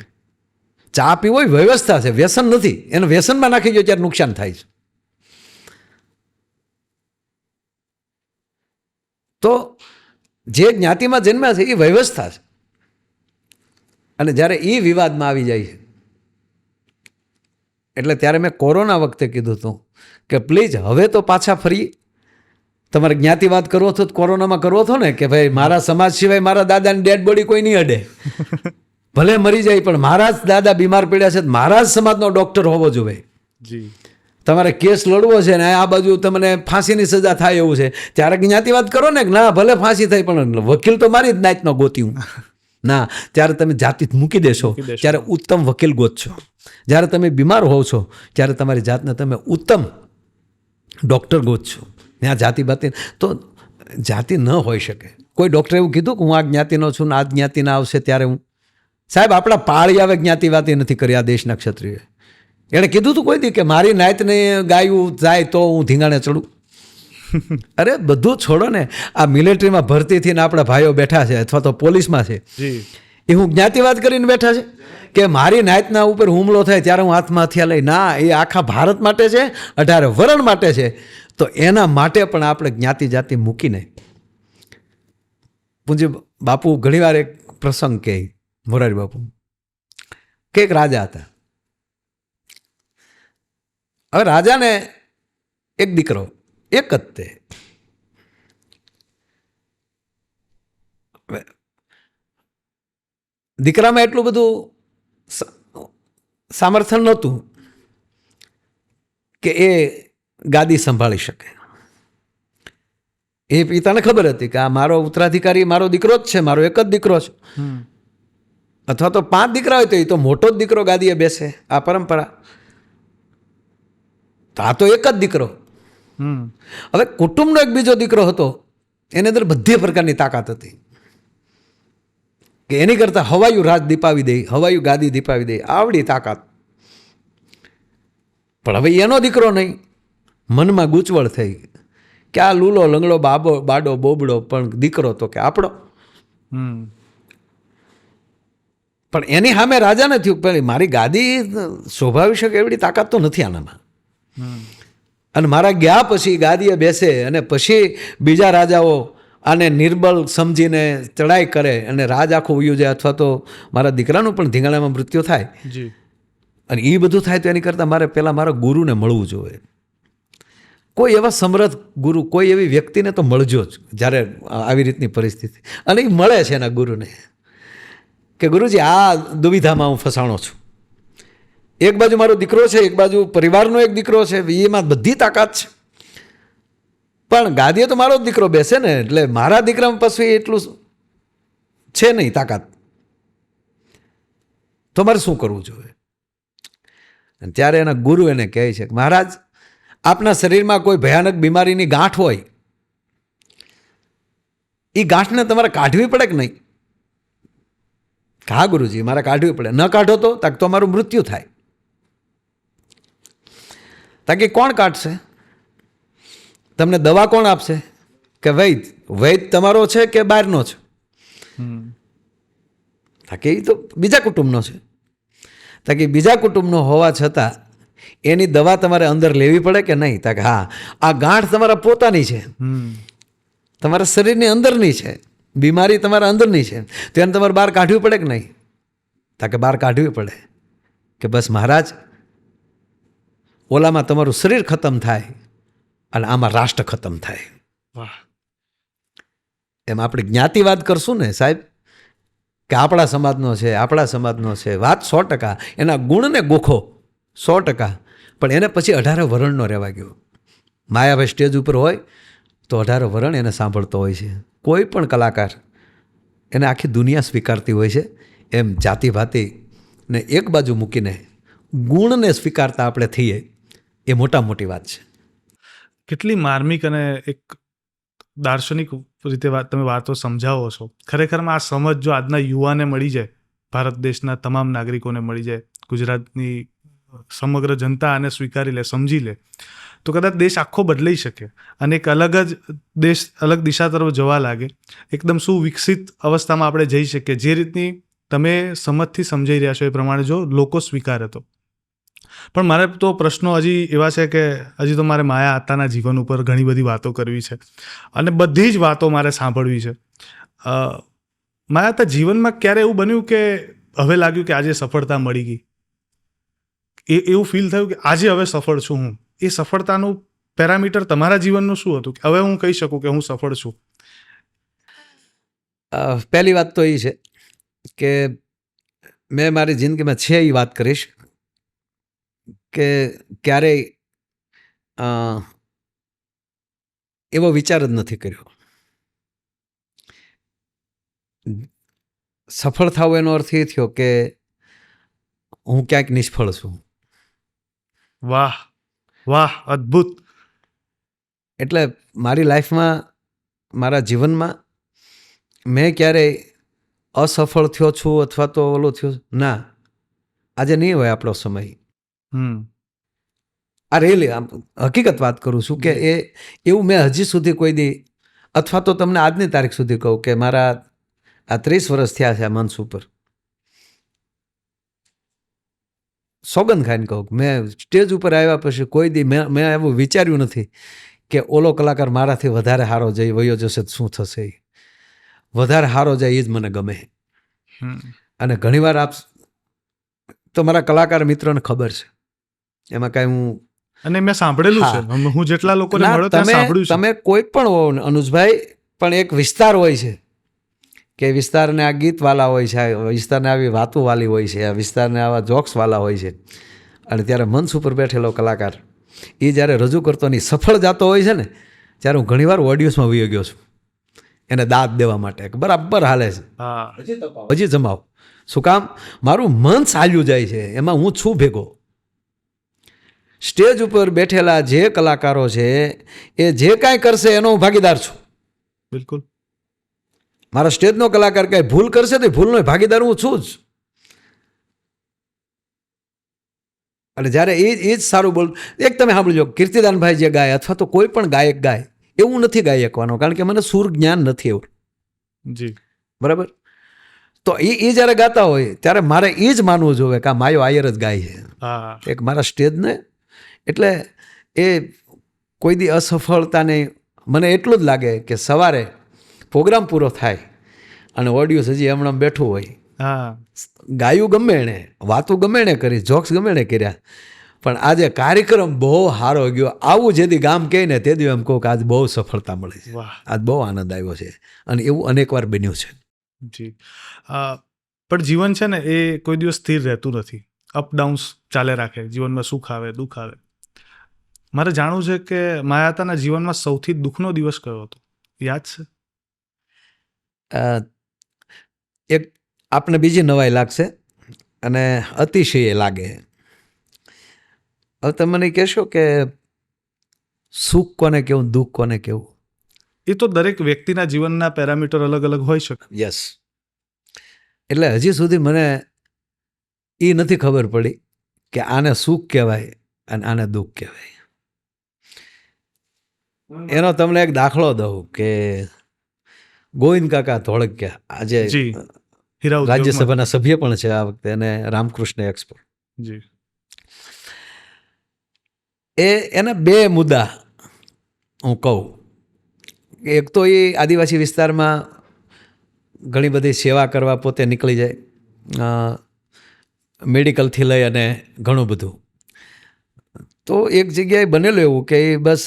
ચા પીવો એ વ્યવસ્થા છે, વ્યસન નથી. એને વ્યસનમાં નાખી દો ત્યારે નુકસાન થાય છે. તો જે જ્ઞાતિમાં જન્મ્યા છે એ વ્યવસ્થા છે. અને જ્યારે એ વિવાદમાં આવી જાય છે એટલે ત્યારે મેં કોરોના વખતે કીધું હતું કે પ્લીઝ હવે તો પાછા ફરી તમારે જ્ઞાતિવાદ કરવો હતો, કોરોનામાં કરવો હતો ને કે ભાઈ મારા સમાજ સિવાય મારા દાદાની ડેડ બોડી કોઈ નહીં અડે. ભલે મરી જાય પણ મારા જ દાદા બીમાર પડ્યા છે, મારા જ સમાજનો ડૉક્ટર હોવો જોઈએ. જી. તમારે કેસ લડવો છે ને આ બાજુ તમને ફાંસીની સજા થાય એવું છે, ત્યારે જ્ઞાતિવાદ કરો ને. ના, ભલે ફાંસી થાય પણ વકીલ તો મારી જ નાતનો ગોતી હું. ના, ત્યારે તમે જાતિ મૂકી દેશો ત્યારે ઉત્તમ વકીલ ગોતશો. જ્યારે તમે બીમાર હોવ છો ત્યારે તમારી જાતને તમે ઉત્તમ ડૉક્ટર ગોતશો. ત્યાં જાતિ બાતિ તો જાતિ ન હોઈ શકે. કોઈ ડૉક્ટરે એવું કીધું કે હું આ જ્ઞાતિનો છું ને આ જ્ઞાતિના આવશે ત્યારે હું. સાહેબ, આપણા પાળી આવે જ્ઞાતિવાતી નથી કરી આ દેશના ક્ષત્રિયોએ. એણે કીધું હતું કોઈ દી કે મારી નાતને ગાયું જાય તો હું ધીંગાણે ચડું? અરે બધું છોડો ને. આ મિલિટરીમાં ભરતી થઈને આપણા ભાઈઓ બેઠા છે અથવા તો પોલીસમાં છે, એ હું જ્ઞાતિવાદ કરીને બેઠા છે કે મારી નાતના ઉપર હુમલો થાય ત્યારે હું હાથમાં હથિયાર લઈ? ના, એ આખા ભારત માટે છે, 18 વરણ માટે છે. તો એના માટે પણ આપણે જ્ઞાતિ જાતિ મૂકીને. પૂજ્ય બાપુ ઘણીવાર એક પ્રસંગ કહે, મોરારી બાપુ કે એક રાજા હતા. હવે રાજાને એક દીકરો, એક જ તે. દીકરામાં એટલું બધું સામર્થ્ય નહોતું કે એ ગાદી સંભાળી શકે. એ પિતાને ખબર હતી કે આ મારો ઉત્તરાધિકારી મારો દીકરો જ છે, મારો એક જ દીકરો છે. અથવા તો 5 દીકરા હોય તો એ તો મોટો જ દીકરો ગાદીએ બેસે, આ પરંપરા. તો આ તો એક જ દીકરો. હવે કુટુંબનો એક બીજો દીકરો હતો, એની અંદર બધી પ્રકારની તાકાત હતી કે એની કરતાં હવાયું રાજ દીપાવી દે, હવાયું ગાદી દીપાવી દે, આવડી તાકાત. પણ હવે એનો દીકરો નહીં. મનમાં ગૂંચવણ થઈ કે આ લૂલો લંગડો બાડો બોબડો પણ દીકરો તો કે આપણો. પણ એની સામે રાજાને થયું પેલી મારી ગાદી શોભાવી શકે એવડી તાકાત તો નથી આનામાં. અને મારા ગયા પછી ગાદીએ બેસે અને પછી બીજા રાજાઓ આને નિર્બળ સમજીને ચડાઈ કરે અને રાજ આખું ઉયું જાય, અથવા તો મારા દીકરાનું પણ ધીંગાણામાં મૃત્યુ થાય, જી, અને એ બધું થાય તો એની કરતાં મારે પહેલાં મારા ગુરુને મળવું જોઈએ. કોઈ એવા સમર્થ ગુરુ, કોઈ એવી વ્યક્તિને તો મળજો જ જ્યારે આવી રીતની પરિસ્થિતિ. અને એ મળે છે એના ગુરુને કે ગુરુજી આ દુવિધામાં હું ફસાણો છું. એક બાજુ મારો દીકરો છે, એક બાજુ પરિવારનો એક દીકરો છે, એમાં બધી તાકાત છે, પણ ગાદીએ તો મારો જ દીકરો બેસે ને, એટલે મારા દીકરામાં પછી એટલું છે નહીં તાકાત, તો મારે શું કરવું જોઈએ? અને ત્યારે એના ગુરુ એને કહે છે કે મહારાજ, આપના શરીરમાં કોઈ ભયાનક બીમારીની ગાંઠ હોય, એ ગાંઠને તમારે કાઢવી પડે કે નહીં? હા ગુરુજી, મારે કાઢવી પડે. ન કાઢો તો તમારું મૃત્યુ થાય. તાકી કોણ કાઢશે? તમને દવા કોણ આપશે? કે વૈદ. વૈદ તમારો છે કે બહારનો છે? તાકે એ તો બીજા કુટુંબનો છે. તાકે બીજા કુટુંબનો હોવા છતાં એની દવા તમારે અંદર લેવી પડે કે નહીં? તાકે હા, આ ગાંઠ તમારા પોતાની છે, તમારા શરીરની અંદરની છે, બીમારી તમારા અંદરની છે, તો એને તમારે બહાર કાઢવી પડે કે નહીં? તાકે બહાર કાઢવી પડે. કે બસ મહારાજ, ઓલામાં તમારું શરીર ખતમ થાય અને આમાં રાષ્ટ્ર ખતમ થાય. વાહ. એમ આપણે જ્ઞાતિવાદ કરશું ને સાહેબ, કે આપણા સમાજનો છે, આપણા સમાજનો છે, વાત 100%, એના ગુણને ગોખો 100%, પણ એને પછી 18 વરણનો રહેવા ગયો. માયાભાઈ સ્ટેજ ઉપર હોય તો 18 વરણ એને સાંભળતો હોય છે. કોઈ પણ કલાકાર, એને આખી દુનિયા સ્વીકારતી હોય છે. એમ જાતિ ભાતિને એક બાજુ મૂકીને ગુણને સ્વીકારતા આપણે થઈએ, એ મોટા મોટી વાત છે. કેટલી માર્મિક અને એક દાર્શનિક રીતે તમે વાતો સમજાવો છો. ખરેખરમાં આ સમજ જો આજના યુવાને મળી જાય, ભારત દેશના તમામ નાગરિકોને મળી જાય, ગુજરાતની સમગ્ર જનતા આને સ્વીકારી લે, સમજી લે, તો કદાચ દેશ આખો બદલાઈ શકે અને એક અલગ જ દેશ, અલગ દિશા તરફ જવા લાગે. એકદમ સુવિકસિત અવસ્થામાં આપણે જઈ શકીએ. જે રીતની તમે સમજથી સમજાઈ રહ્યા છો એ પ્રમાણે જો લોકો સ્વીકારે તો. પણ મારે તો પ્રશ્નો હજી એવા છે કે હજી તો મારે માયા આતાના જીવન ઉપર ઘણી બધી વાતો કરવી છે અને બધી જ વાતો મારે સાંભળવી છે. માયા આતા જીવનમાં ક્યારે એવું બન્યું કે હવે લાગ્યું કે આજે સફળતા મળી ગઈ, એવું ફીલ થયું કે આજે હવે સફળ છું હું? એ સફળતાનું પેરામીટર તમારા જીવનનું શું હતું કે હવે હું કહી શકું કે હું સફળ છું? પહેલી વાત તો એ છે કે મેં મારી જિંદગીમાં છે એ વાત કરીશ કે ક્યારેય એવો વિચાર જ નથી કર્યો. સફળ થવું એનો અર્થ એ થયો કે હું ક્યાંક નિષ્ફળ છું. વાહ વાહ, અદ્ભુત. એટલે મારી લાઈફમાં, મારા જીવનમાં મેં ક્યારેય અસફળ થયો છું અથવા તો ઓલો થયો ના. આજે નહીં હોય આપણો સમય. આ રેલી હકીકત વાત કરું છું કે એવું મેં હજી સુધી કોઈ દી, અથવા તો તમને આજની તારીખ સુધી કહું કે મારા આ 30 વર્ષ થયા છે આ મંચ ઉપર, સોગંદ ખાઈને કહું મેં સ્ટેજ ઉપર આવ્યા પછી કોઈ દી મેં એવું વિચાર્યું નથી કે ઓલો કલાકાર મારાથી વધારે સારો જઈ વયો જશે તો શું થશે. વધારે સારો જાય એ જ મને ગમે. અને ઘણીવાર આપ તો મારા કલાકાર મિત્રોને ખબર છે, એમાં કાંઈ હું અને મેં સાંભળેલું છે, હું જેટલા લોકોને મળ્યો ત્યાં સાંભળ્યું છે. તમે કોઈ પણ હો અનુજભાઈ, પણ એક વિસ્તાર હોય છે કે વિસ્તારને આ ગીતવાલા હોય છે, આ વિસ્તારને આવી વાતો વાલી હોય છે, આ વિસ્તારને આવા જોક્સવાલા હોય છે. અને ત્યારે મંચ ઉપર બેઠેલો કલાકાર એ જ્યારે રજૂ કરતો નહીં સફળ જાતો હોય છે ને, ત્યારે હું ઘણીવાર ઓડિયન્સમાં વહી ગયો છું એને દાદ દેવા માટે. બરાબર હાલે છે, હજી જમાવ. શું કામ? મારું મન ચાલ્યું જાય છે, એમાં હું છું ભેગો. સ્ટેજ ઉપર બેઠેલા જે કલાકારો છે એ જે કાંઈ કરશે એનો હું ભાગીદાર છું. બિલકુલ. મારા સ્ટેજનો કલાકાર કાંઈ ભૂલ કરશે તો ભૂલનો ભાગીદાર હું છું જ. અને જ્યારે એ જ સારું બોલ, એક તમે સાંભળજો, કીર્તિદાનભાઈ જે ગાય અથવા તો કોઈ પણ ગાયક ગાય, એવું નથી ગાઈ શકવાનું, કારણ કે મને સુર જ્ઞાન નથી એવું. જી બરાબર. તો એ જ્યારે ગાતા હોય ત્યારે મારે એ જ માનવું જોઈએ કે આ માયો આયર જ ગાય છે એક મારા સ્ટેજને. એટલે એ કોઈ દી અસફળતાને મને એટલું જ લાગે કે સવારે પ્રોગ્રામ પૂરો થાય અને ઓડિયન્સ હજી હમણાં બેઠું હોય, હા, ગાયું ગમે એણે, વાતો ગમે એણે કરી, જોક્સ ગમે એણે કર્યા, પણ આજે કાર્યક્રમ બહુ સારો ગયો, આવું જેથી ગામ કહે ને તે દી એમ કહું કે આજ બહુ સફળતા મળી છે, વાહ, આજ બહુ આનંદ આવ્યો છે. અને એવું અનેકવાર બન્યું છે. જી. પણ જીવન છે ને એ કોઈ દિવસ સ્થિર રહેતું નથી, અપડાઉન્સ ચાલે રાખે, જીવનમાં સુખ આવે દુઃખ આવે. મારે જાણવું છે કે માયાતાના જીવનમાં સૌથી દુઃખનો દિવસ કયો હતો, યાદ છે? એક આપને બીજી નવાઈ લાગશે અને અતિશય લાગે. હવે તમે મને કહેશો કે સુખ કોને કેવું, દુઃખ કોને કેવું? એ તો દરેક વ્યક્તિના જીવનના પેરામીટર અલગ અલગ હોઈ શકે. યસ. એટલે હજી સુધી મને એ નથી ખબર પડી કે આને સુખ કહેવાય અને આને દુઃખ કહેવાય. એનો તમને એક દાખલો દઉં કે ગોવિંદ કાકા ધોળકિયા આજે જી, હીરા ઉદ્યોગમાં. રાજ્યસભાના સભ્ય પણ છે આ વખતે, અને રામકૃષ્ણ એક્સપોર્ટ. જી, એના બે મુદ્દા હું કહું. એક તો એ આદિવાસી વિસ્તારમાં ઘણી બધી સેવા કરવા પોતે નીકળી જાય, મેડિકલથી લઈ અને ઘણું બધું. તો એક જગ્યાએ બનેલું એવું કે બસ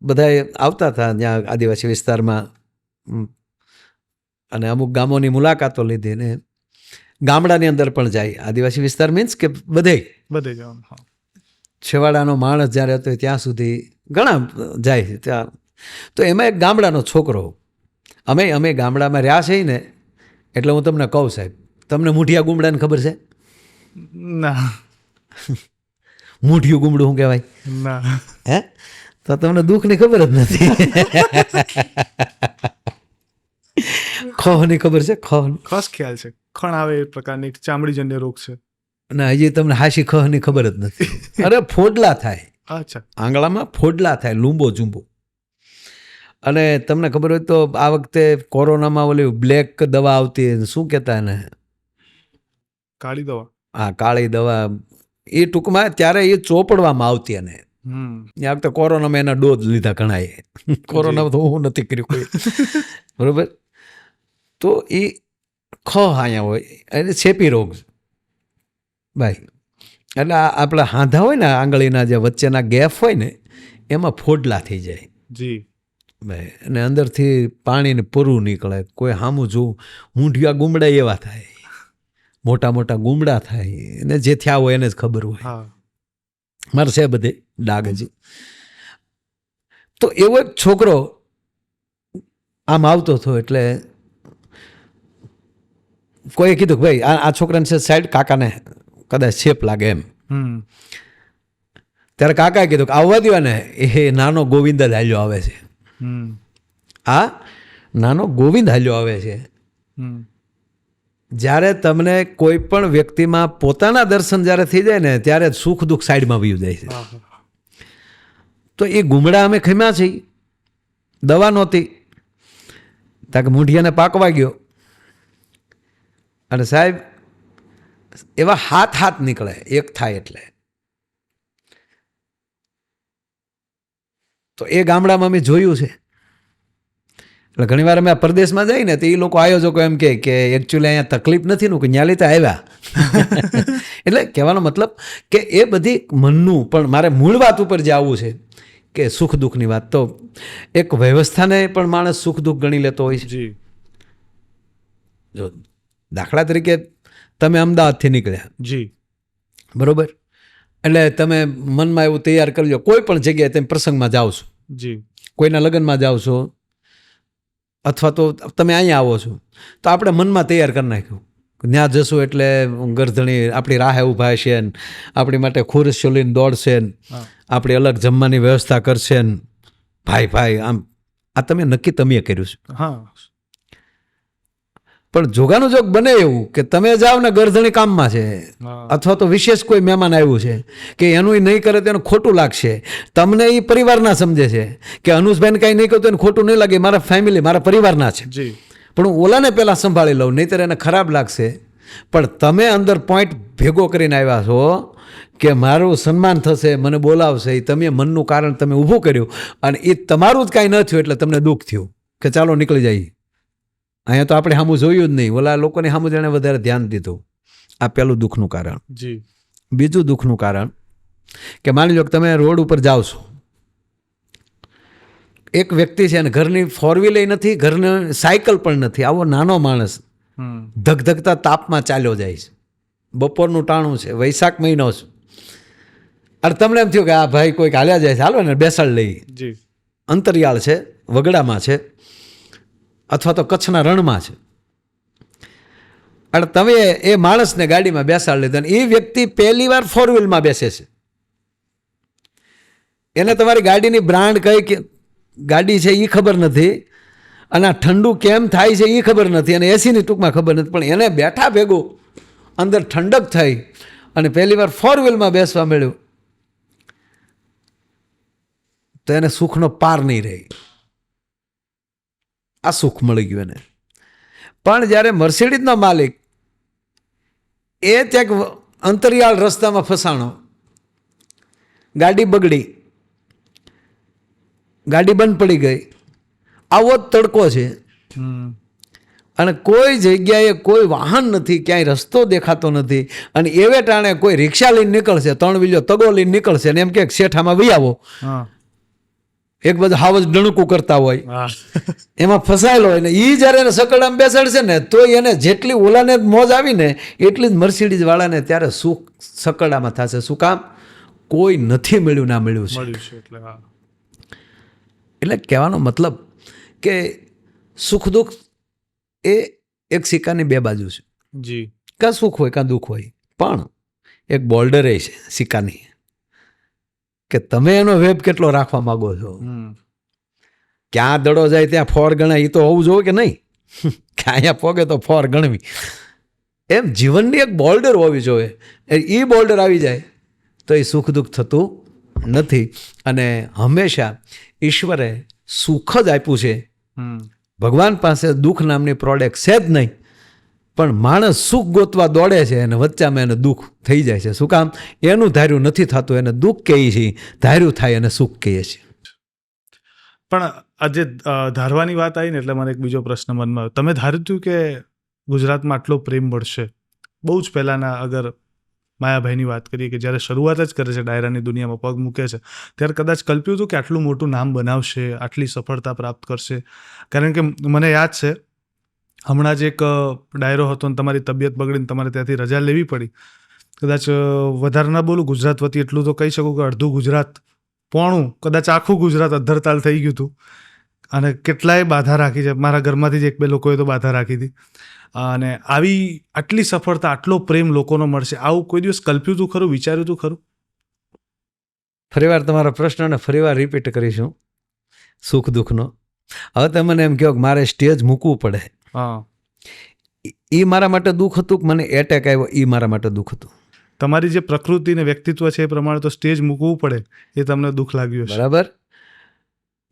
બધાએ આવતા હતા ત્યાં આદિવાસી વિસ્તારમાં અને અમુક ગામોની મુલાકાતો લીધી ને ગામડાની અંદર પણ જાય. આદિવાસી વિસ્તાર મીન્સ કે બધે જવાનું. હા, છેવાડાનો માણસ જ્યારે હતો ત્યાં સુધી ઘણા જાય ત્યાં. તો એમાં એક ગામડાનો છોકરો, અમે ગામડામાં રહ્યા છીએ ને, એટલે હું તમને કહું સાહેબ, તમને મૂઠિયા ગુમડાને ખબર છે? ના. મૂઠિયું ગુમડું શું કહેવાય? ના. હે? તો તમને દુઃખની ખબર જ નથી. ખની ખબર છે? ખાસ ખ્યાલ છે, ખણ આવે એ પ્રકારની ચામડીજન્ય રોગ છે. ના, હજી તમને હાશી ખની ખબર જ નથી. અરે ફોડલા થાય. અચ્છા. આંગળામાં ફોડલા થાય, લૂંબો જુંબો. અને તમને ખબર હોય તો આ વખતે કોરોનામાં ઓલી બ્લેક દવા આવતી, શું કહેતા એને? કાળી દવા. હા, કાળી દવા. એ ટૂંકમાં ત્યારે એ ચોપડવામાં આવતી. અને આ વખતે કોરોનામાં એના ડોઝ લીધા ઘણાએ. કોરોનામાં તો હું નથી કર્યું કોઈ. બરોબર. તો એ અહીંયા હોય એટલે ચેપી રોગ ભાઈ. એટલે આપણા હાંધા હોય ને, આંગળીના જે વચ્ચેના ગેપ હોય ને, એમાં ફોડલા થઈ જાય. જી ભાઈ. અને અંદરથી પાણીને પૂરું નીકળે. કોઈ સામું જોવું, મૂંઢિયા ગુમડા એવા થાય, મોટા મોટા ગુમડા થાય, અને જે થયા હોય એને જ ખબર હોય. મારે છે બધે ડાઘ હજી. તો એવો એક છોકરો આમ આવતો હતો, એટલે કોઈએ કીધું કે ભાઈ આ છોકરાને છે સાઈડ, કાકાને કદાચ છેપ લાગે એમ. ત્યારે કાકાએ કીધું કે આવવા દો ને, એ નાનો ગોવિંદ જ હાલ્યો આવે છે. આ નાનો ગોવિંદ હાલ્યો આવે છે. જ્યારે તમને કોઈ પણ વ્યક્તિમાં પોતાના દર્શન જ્યારે થઈ જાય ને, ત્યારે સુખ દુઃખ સાઈડમાં વયું જાય છે. તો એ ગુમડા અમે ખમ્યા છીએ, દવા નહોતી, તાકે મૂઢિયાને પાકવા ગયો, અને સાહેબ એવા હાથ નીકળે એક થાય એટલે. તો એ ગામડામાં અમે જોયું છે. એટલે ઘણી વાર અમે આ પરદેશમાં જઈએ ને, તો એ લોકો આયોજકો એમ કે એકચ્યુઅલી અહીંયા તકલીફ નથી ને, કે ન્યાલી તો આવ્યા. એટલે કહેવાનો મતલબ કે એ બધી મનનું, પણ મારે મૂળ વાત ઉપર જે આવવું છે કે સુખ દુઃખની વાત, તો એક વ્યવસ્થાને પણ માણસ સુખ દુઃખ ગણી લેતો હોય છે. જો દાખલા તરીકે તમે અમદાવાદથી નીકળ્યા, જી બરોબર, એટલે તમે મનમાં એવું તૈયાર કરી લો, કોઈ પણ જગ્યાએ તમે પ્રસંગમાં જાઓ છો, જી કોઈના લગ્નમાં જાઓ છો, અથવા તો તમે અહીંયા આવો છો, તો આપણે મનમાં તૈયાર કરી નાખ્યું ત્યાં જશું એટલે ગરધણી આપણી રાહે ઊભા છે ને, આપણી માટે ખુરશીઓ લઈને દોડશે ને, આપણી અલગ જમવાની વ્યવસ્થા કરશે ને, ભાઈ આમ આ તમે નક્કી તમે કર્યું છે. હા, પણ જોગાનું જોગ બને એવું કે તમે જાઓ ને ગરધણી કામમાં છે, અથવા તો વિશેષ કોઈ મહેમાન આવ્યું છે કે એનું નહીં કરે તો એનું ખોટું લાગશે. તમને એ પરિવારના સમજે છે કે અનુજભાઈને કાંઈ નહીં કહ્યું તો એને ખોટું નહીં લાગે, મારા ફેમિલી મારા પરિવારના છે, પણ હું ઓલાને પહેલાં સંભાળી લઉં, નહીંતર એને ખરાબ લાગશે. પણ તમે અંદર પોઈન્ટ ભેગો કરીને આવ્યા છો કે મારું સન્માન થશે, મને બોલાવશે, એ તમે મનનું કારણ તમે ઊભું કર્યું અને એ તમારું જ કાંઈ ન થયું એટલે તમને દુઃખ થયું કે ચાલો નીકળી જઈએ. અહીંયા તો આપણે સામું જોયું જ નહીં, ઓલા લોકોની સામું જેણે વધારે ધ્યાન દીધું. આ પહેલું દુઃખનું કારણ. જી. બીજું દુઃખનું કારણ કે માની લો કે તમે રોડ ઉપર જાઓ છો, એક વ્યક્તિ છે અને ઘરની 4-wheeler નથી, ઘરની સાયકલ પણ નથી, આવો નાનો માણસ ધગધગતા તાપમાં ચાલ્યો જાય છે, બપોરનું ટાણું છે, વૈશાખ મહિનો છે, અને તમને એમ થયું કે આ ભાઈ કોઈક હાલ્યા જાય છે, હાલો ને બેસાડ લઈએ. અંતરિયાળ છે, વગડામાં છે, અથવા તો કચ્છના રણમાં છે, અને તમે એ માણસને ગાડીમાં બેસાડ લીધો અને એ વ્યક્તિ પહેલી વાર 4-wheelમાં બેસે છે. એને તમારી ગાડીની બ્રાન્ડ કઈ ગાડી છે એ ખબર નથી, અને આ ઠંડુ કેમ થાય છે એ ખબર નથી, અને એસીની ટૂંકમાં ખબર નથી, પણ એને બેઠા ભેગું અંદર ઠંડક થઈ અને પહેલી વાર 4-wheelમાં બેસવા મળ્યું તો એને સુખનો પાર નહીં રહે. આ સુખ મળી ગયું એને. પણ જ્યારે મર્સિડીઝનો માલિક એ ત્યાં અંતરિયાળ રસ્તામાં ફસાણો, ગાડી બગડી, ગાડી બંધ પડી ગઈ, આવો જ તડકો છે અને કોઈ જગ્યાએ કોઈ વાહન નથી, ક્યાંય રસ્તો દેખાતો નથી, અને એવે ટાણે કોઈ રિક્ષા લઈને નીકળશે, 3 wheeler તગો લઈને નીકળશે અને એમ કે શેઠામાં વી આવો, એક બધું હાવજ ડણકું કરતા હોય, એમાં ફસાયેલો હોય ને એ જ્યારે એને સકડામાં બેસાડશે ને તો એને જેટલી ઓલાને મોજ આવી ને એટલી જ મર્સિડીઝ વાળાને ત્યારે સુખ સકડામાં થશે. શું કામ? કોઈ નથી મળ્યું, ના મળ્યું છે. એટલે કહેવાનો મતલબ કે સુખ દુઃખ એ એક સિક્કાની બે બાજુ છે. જી. કાં સુખ હોય કાં દુઃખ હોય, પણ એક બોર્ડર એ છે સિક્કાની કે તમે એનો વેબ કેટલો રાખવા માંગો છો. ક્યાં દડો જાય ત્યાં 4 ગણાય, એ તો હોવું જોઈએ કે નહીં? કે અહીંયા પોગે તો 4 ગણવી, એમ જીવનની એક બોર્ડર હોવી જોઈએ. એ બોર્ડર આવી જાય તો એ સુખ દુઃખ થતું નથી. અને હંમેશા ઈશ્વરે સુખ જ આપ્યું છે. ભગવાન પાસે દુઃખ નામની પ્રોડક્ટ છે જ નહીં, પણ માણસ સુખ ગોતવા દોડે છે અને વચ્ચામાં એને દુઃખ થઈ જાય છે. શું કામ? એનું ધાર્યું નથી થતું, એને દુઃખ કહીએ છીએ, ધાર્યું થાય એને સુખ કહીએ છીએ. પણ આજે ધારવાની વાત આવી ને એટલે મને એક બીજો પ્રશ્ન મનમાં આવ્યો. તમે ધાર્યું હતું કે ગુજરાતમાં આટલો પ્રેમ મળશે? બહુ જ પહેલાના અગર માયાભાઈની વાત કરીએ કે જ્યારે શરૂઆત જ કરે છે, ડાયરાની દુનિયામાં પગ મૂકે છે, ત્યારે કદાચ કલ્પ્યું હતું કે આટલું મોટું નામ બનાવશે, આટલી સફળતા પ્રાપ્ત કરશે? કારણ કે મને યાદ છે હમણાં જ એક ડાયરો હતો ને તમારી તબિયત બગડીને તમારે ત્યાંથી રજા લેવી પડી. કદાચ વધારે ના બોલું, ગુજરાત વતી એટલું તો કહી શકું કે અડધું ગુજરાત, પોણું, કદાચ આખું ગુજરાત અધ્ધરતાલ થઈ ગયું હતું, અને કેટલાય બાધા રાખી છે. મારા ઘરમાંથી જ 1-2 લોકોએ તો બાધા રાખી હતી. અને આવી આટલી સફળતા, આટલો પ્રેમ લોકોનો મળશે, આવું કોઈ દિવસ કલ્પ્યું હતું ખરું, વિચાર્યું હતું ખરું? ફરીવાર તમારા પ્રશ્નને ફરીવાર રિપીટ કરીશું, સુખ દુઃખનો. હવે તમે મને એમ કહો કે મારે સ્ટેજ મૂકવું પડે, એ મારા માટે દુઃખ હતું કે મને એટેક આવ્યો એ મારા માટે દુઃખ હતું? તમારી જે પ્રકૃતિ ને વ્યક્તિત્વ છે એ પ્રમાણે તો સ્ટેજ મૂકવું પડે, એ તમને દુઃખ લાગ્યું છે. બરાબર.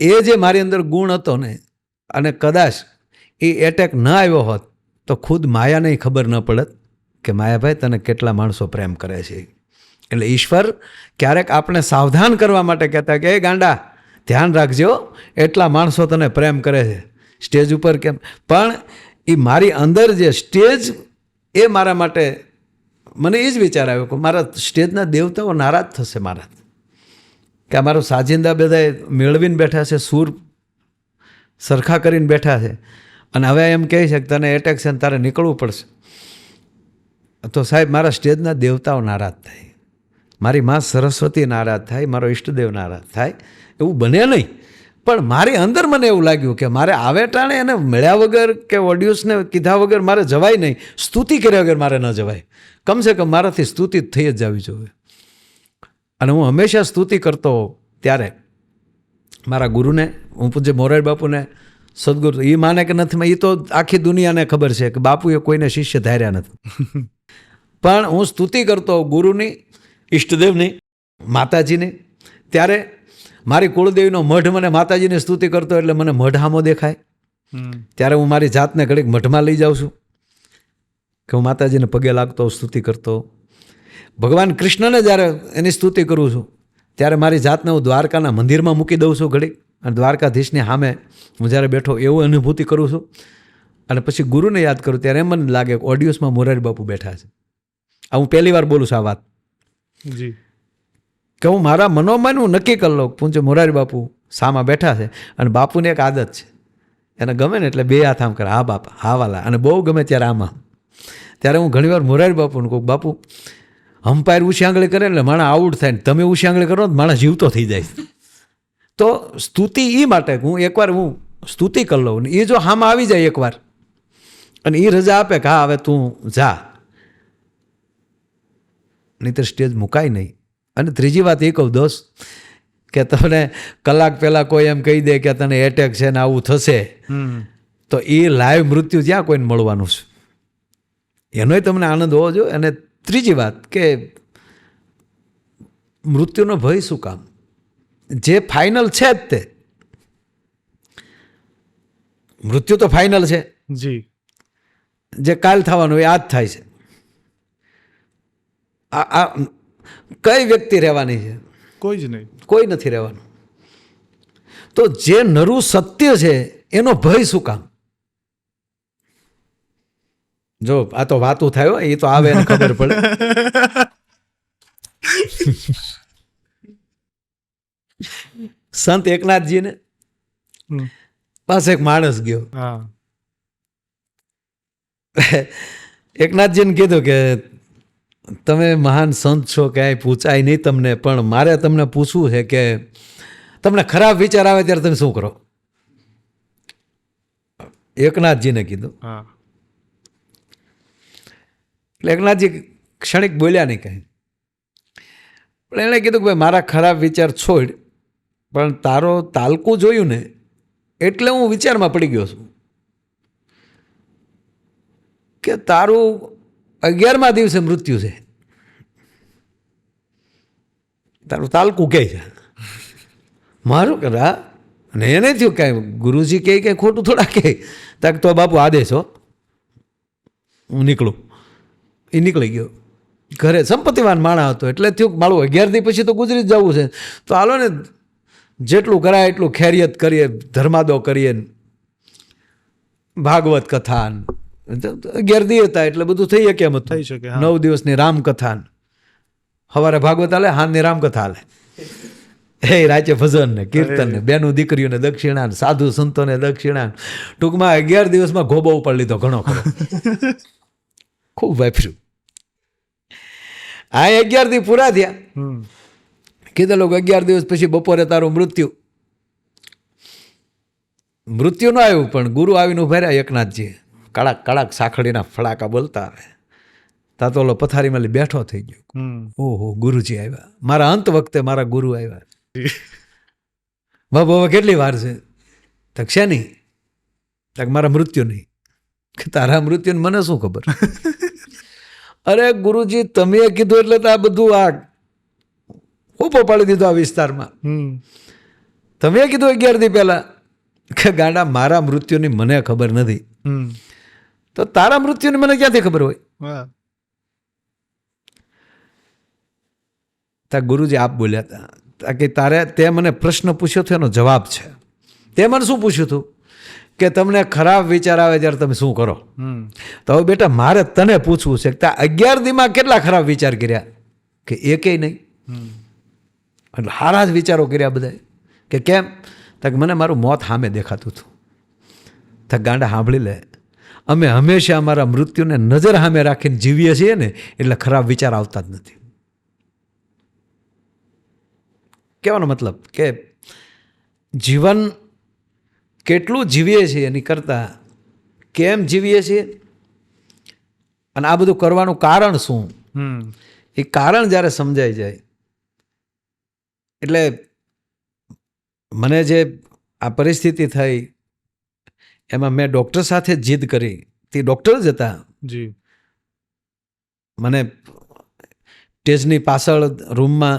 એ જે મારી અંદર ગુણ હતો ને, અને કદાચ એ એટેક ન આવ્યો હોત તો ખુદ માયાને ખબર ન પડત કે માયાભાઈ તને કેટલા માણસો પ્રેમ કરે છે. એટલે ઈશ્વર ક્યારેક આપણે સાવધાન કરવા માટે કહેતા કે એ ગાંડા ધ્યાન રાખજો, એટલા માણસો તને પ્રેમ કરે છે. સ્ટેજ ઉપર કેમ? પણ એ મારી અંદર જે સ્ટેજ, એ મારા માટે, મને એ જ વિચાર આવ્યો કે મારા સ્ટેજના દેવતાઓ નારાજ થશે મારા, કે આ મારું સાજિંદા બધા મેળવીને બેઠા છે, સૂર સરખા કરીને બેઠા છે, અને હવે એમ કહે છે કે તને એટેક છે ને તારે નીકળવું પડશે. તો સાહેબ, મારા સ્ટેજના દેવતાઓ નારાજ થાય, મારી મા સરસ્વતી નારાજ થાય, મારો ઈષ્ટદેવ નારાજ થાય, એવું બને નહીં. પણ મારી અંદર મને એવું લાગ્યું કે મારે આવે ટાણે એને મળ્યા વગર કે ઓડિયન્સને કીધા વગર મારે જવાય નહીં, સ્તુતિ કર્યા વગર મારે ન જવાય. કમસે કમ મારાથી સ્તુતિ થઈ જ જવી જોઈએ. અને હું હંમેશા સ્તુતિ કરતો ત્યારે મારા ગુરુને, હું પૂજ્ય મોરારી બાપુને, સદગુરુ, એ માને કે નથી, એ તો આખી દુનિયાને ખબર છે કે બાપુએ કોઈને શિષ્ય ધાર્યા નથી. પણ હું સ્તુતિ કરતો ગુરુની, ઈષ્ટદેવની, માતાજીની. ત્યારે મારી કુળદેવીનો મઢ, મને માતાજીની સ્તુતિ કરતો એટલે મને મઢ હામો દેખાય. ત્યારે હું મારી જાતને ઘડીક મઢમાં લઈ જાઉં છું કે હું માતાજીને પગે લાગતો, સ્તુતિ કરતો. ભગવાન કૃષ્ણને જ્યારે એની સ્તુતિ કરું છું ત્યારે મારી જાતને હું દ્વારકાના મંદિરમાં મૂકી દઉં છું ઘડી, અને દ્વારકાધીશની સામે હું જ્યારે બેઠો એવું અનુભૂતિ કરું છું. અને પછી ગુરુને યાદ કરું ત્યારે એમ મને લાગે કે ઓડિયન્સમાં મોરારી બાપુ બેઠા છે. આ હું પહેલી વાર બોલું છું આ વાત, જી, કે હું મારા મનોમન હું નક્કી કરી લઉં પૂંચે મોરારી બાપુ સામા બેઠા છે. અને બાપુને એક આદત છે, એને ગમે ને એટલે બે હાથ આમ કરે, હા બાપા, હા વાલા, અને બહુ ગમે ત્યારે આમાં. ત્યારે હું ઘણીવાર મોરારી બાપુને કહું, બાપુ અમ્પાયર ઊંચી આંગળી કરે એટલે માણસ આઉટ થાય ને તમે ઊંચી આંગળી કરો તો માણસ જીવતો થઈ જાય. તો સ્તુતિ એ માટે હું એકવાર હું સ્તુતિ કરી લઉં ને એ જો હામાં આવી જાય એકવાર અને એ રજા આપે કે હા હવે તું જા, નહીંતર સ્ટેજ મુકાય નહીં. અને ત્રીજી વાત એ કહું દોસ્ત, કે તમને કલાક પહેલાં કોઈ એમ કહી દે કે તને એટેક છે ને આવું થશે, તો એ લાઈવ મૃત્યુ જ્યાં કોઈને મળવાનું છે, એનોય તમને આનંદ હોવો જોઈએ. અને ત્રીજી વાત કે મૃત્યુનો ભય શું કામ? જે ફાઇનલ છે જ તે મૃત્યુ તો ફાઇનલ છે. જી, જે કાલ થવાનું એ આજ થાય છે. આ કઈ વ્યક્તિ રહેવાની છે? કોઈ જ નહીં, કોઈ નથી રહેવાનું. તો જે નરું સત્ય છે એનો ભય શું કામ? જો આ તો વાતું થાય, એ તો આવે એને ખબર પડે. સંત એકનાથજીને પાસે એક માણસ ગયો. હા, એકનાથજીને કીધું કે તમે મહાન સંત છો, ક્યાંય પૂછાય નહીં તમને, પણ મારે તમને પૂછવું છે કે તમને ખરાબ વિચાર આવે ત્યારે તમે શું કરો? એકનાથજીને કીધું. હા, એટલે એકનાથજી ક્ષણિક બોલ્યા નહીં કાંઈ, પણ એણે કીધું કે ભાઈ મારા ખરાબ વિચાર છોડ, પણ તારો તાલકું જોયું ને એટલે હું વિચારમાં પડી ગયો છું કે તારું 11મા દિવસે મૃત્યુ છે, તારું તાલકું કહે છે. મારું કે હા, અને એને થયું કાંઈ ગુરુજી કહે કંઈ ખોટું થોડા કહે, તાક તો બાપુ આદેશ હો, હું નીકળું. એ નીકળી ગયો ઘરે. સંપત્તિવાન માણસ હતો એટલે થયું મારું 11 દી પછી તો ગુજરી જ જવું છે, તો હાલો ને જેટલું કરાય એટલું ખૈરિયત કરીએ, ધર્માદો કરીએ, ભાગવત કથા. 11 દી હતા એટલે બધું થઈ શકે એમ થઈ હતું. શકે, હા. 9 દિવસની રામકથા, સવારે ભાગવત હાલે, હાંજની રામકથા હાલે, હે રાચે ભજન ને કીર્તન ને, બેનું દીકરીઓને દક્ષિણા, સાધુ સંતોને દક્ષિણા. ટૂંકમાં 11 દિવસમાં ગોબો ઉપર લીધો ઘણો ખરો. ખૂબ વાપર્યું. આ 11 દી પૂરા થયા. કીધું લોકો 11 દિવસ પછી બપોરે તારું મૃત્યુ ન આવ્યું, પણ ગુરુ આવીને ઉભા રહ્યા. એકનાથજી કડાક કડાક સાખડીના ફડાકા બોલતા આવે. તા તો ઓલો પથારીમાં બેઠો થઈ ગયો. ઓહો, ગુરુજી આવ્યા, મારા અંત વખતે મારા ગુરુ આવ્યા. બાબુ હવે કેટલી વાર છે? તક છે નહીં, તક મારા મૃત્યુ નહીં. તારા મૃત્યુને મને શું ખબર? અરે ગુરુજી તમે કીધું એટલે તો આ બધું આ ઉભો પાડી દીધો આ વિસ્તારમાં. તમે કીધું 11 દી પહેલા કે ગાંડા મારા મૃત્યુની મને ખબર નથી, તો તારા મૃત્યુની મને ક્યાંથી ખબર હોય? તા ગુરુજી આપ બોલ્યા હતા કે તે મને પ્રશ્ન પૂછ્યો હતો એનો જવાબ છે. તે મને શું પૂછ્યું હતું કે તમને ખરાબ વિચાર આવે ત્યારે તમે શું કરો? તો હવે બેટા મારે તને પૂછવું છે કે 11 દીમાં કેટલા ખરાબ વિચાર કર્યા? કે એકેય નહીં. એટલે સારા જ વિચારો કર્યા બધા. કે કેમ? તક મને મારું મોત સામે દેખાતું હતું. તક ગાંડા સાંભળી લે, અમે હંમેશા અમારા મૃત્યુને નજર સામે રાખીને જીવીએ છીએ ને, એટલે ખરાબ વિચાર આવતા જ નથી. કહેવાનો મતલબ કે જીવન કેટલું જીવીએ છીએ એની કરતાં કેમ જીવીએ છીએ અને આ બધું કરવાનું કારણ શું, એ કારણ જ્યારે સમજાઈ જાય એટલે મને જે આ પરિસ્થિતિ થઈ એમાં મેં ડૉક્ટર સાથે જીદ કરી. તે ડૉક્ટર જ હતા. જી, મને સ્ટેજની પાછળ રૂમમાં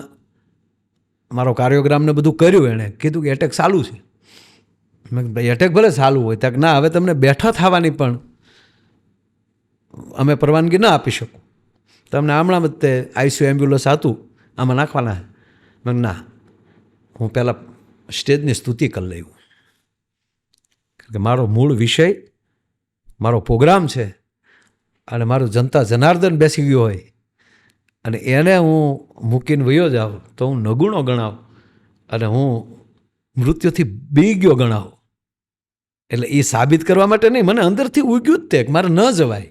મારો કાર્યોગ્રામ ને બધું કર્યું. એણે કીધું કે એટેક ચાલુ છે. મેં ભાઈ એટેક ભલે ચાલુ હોય, તક ના હવે તમને બેઠા થવાની પણ અમે પરવાનગી ના આપી શકું. તમને હમણાં જ તે આઈસીયુ એમ્બ્યુલન્સ હતું આમાં નાખવાના. મેં ના, હું પહેલાં સ્ટેજની સ્તુતિ કરી લઉં, કારણ કે મારો મૂળ વિષય, મારો પ્રોગ્રામ છે, અને મારું જનતા જનાર્દન બેસી ગયો હોય અને એને હું મૂકીને વયો જાઉં તો હું નગુણો ગણાવ અને હું મૃત્યુથી બી ગયો ગણાવ. એટલે એ સાબિત કરવા માટે નહીં, મને અંદરથી ઉગ્યું જ તે કે મારે ન જવાય.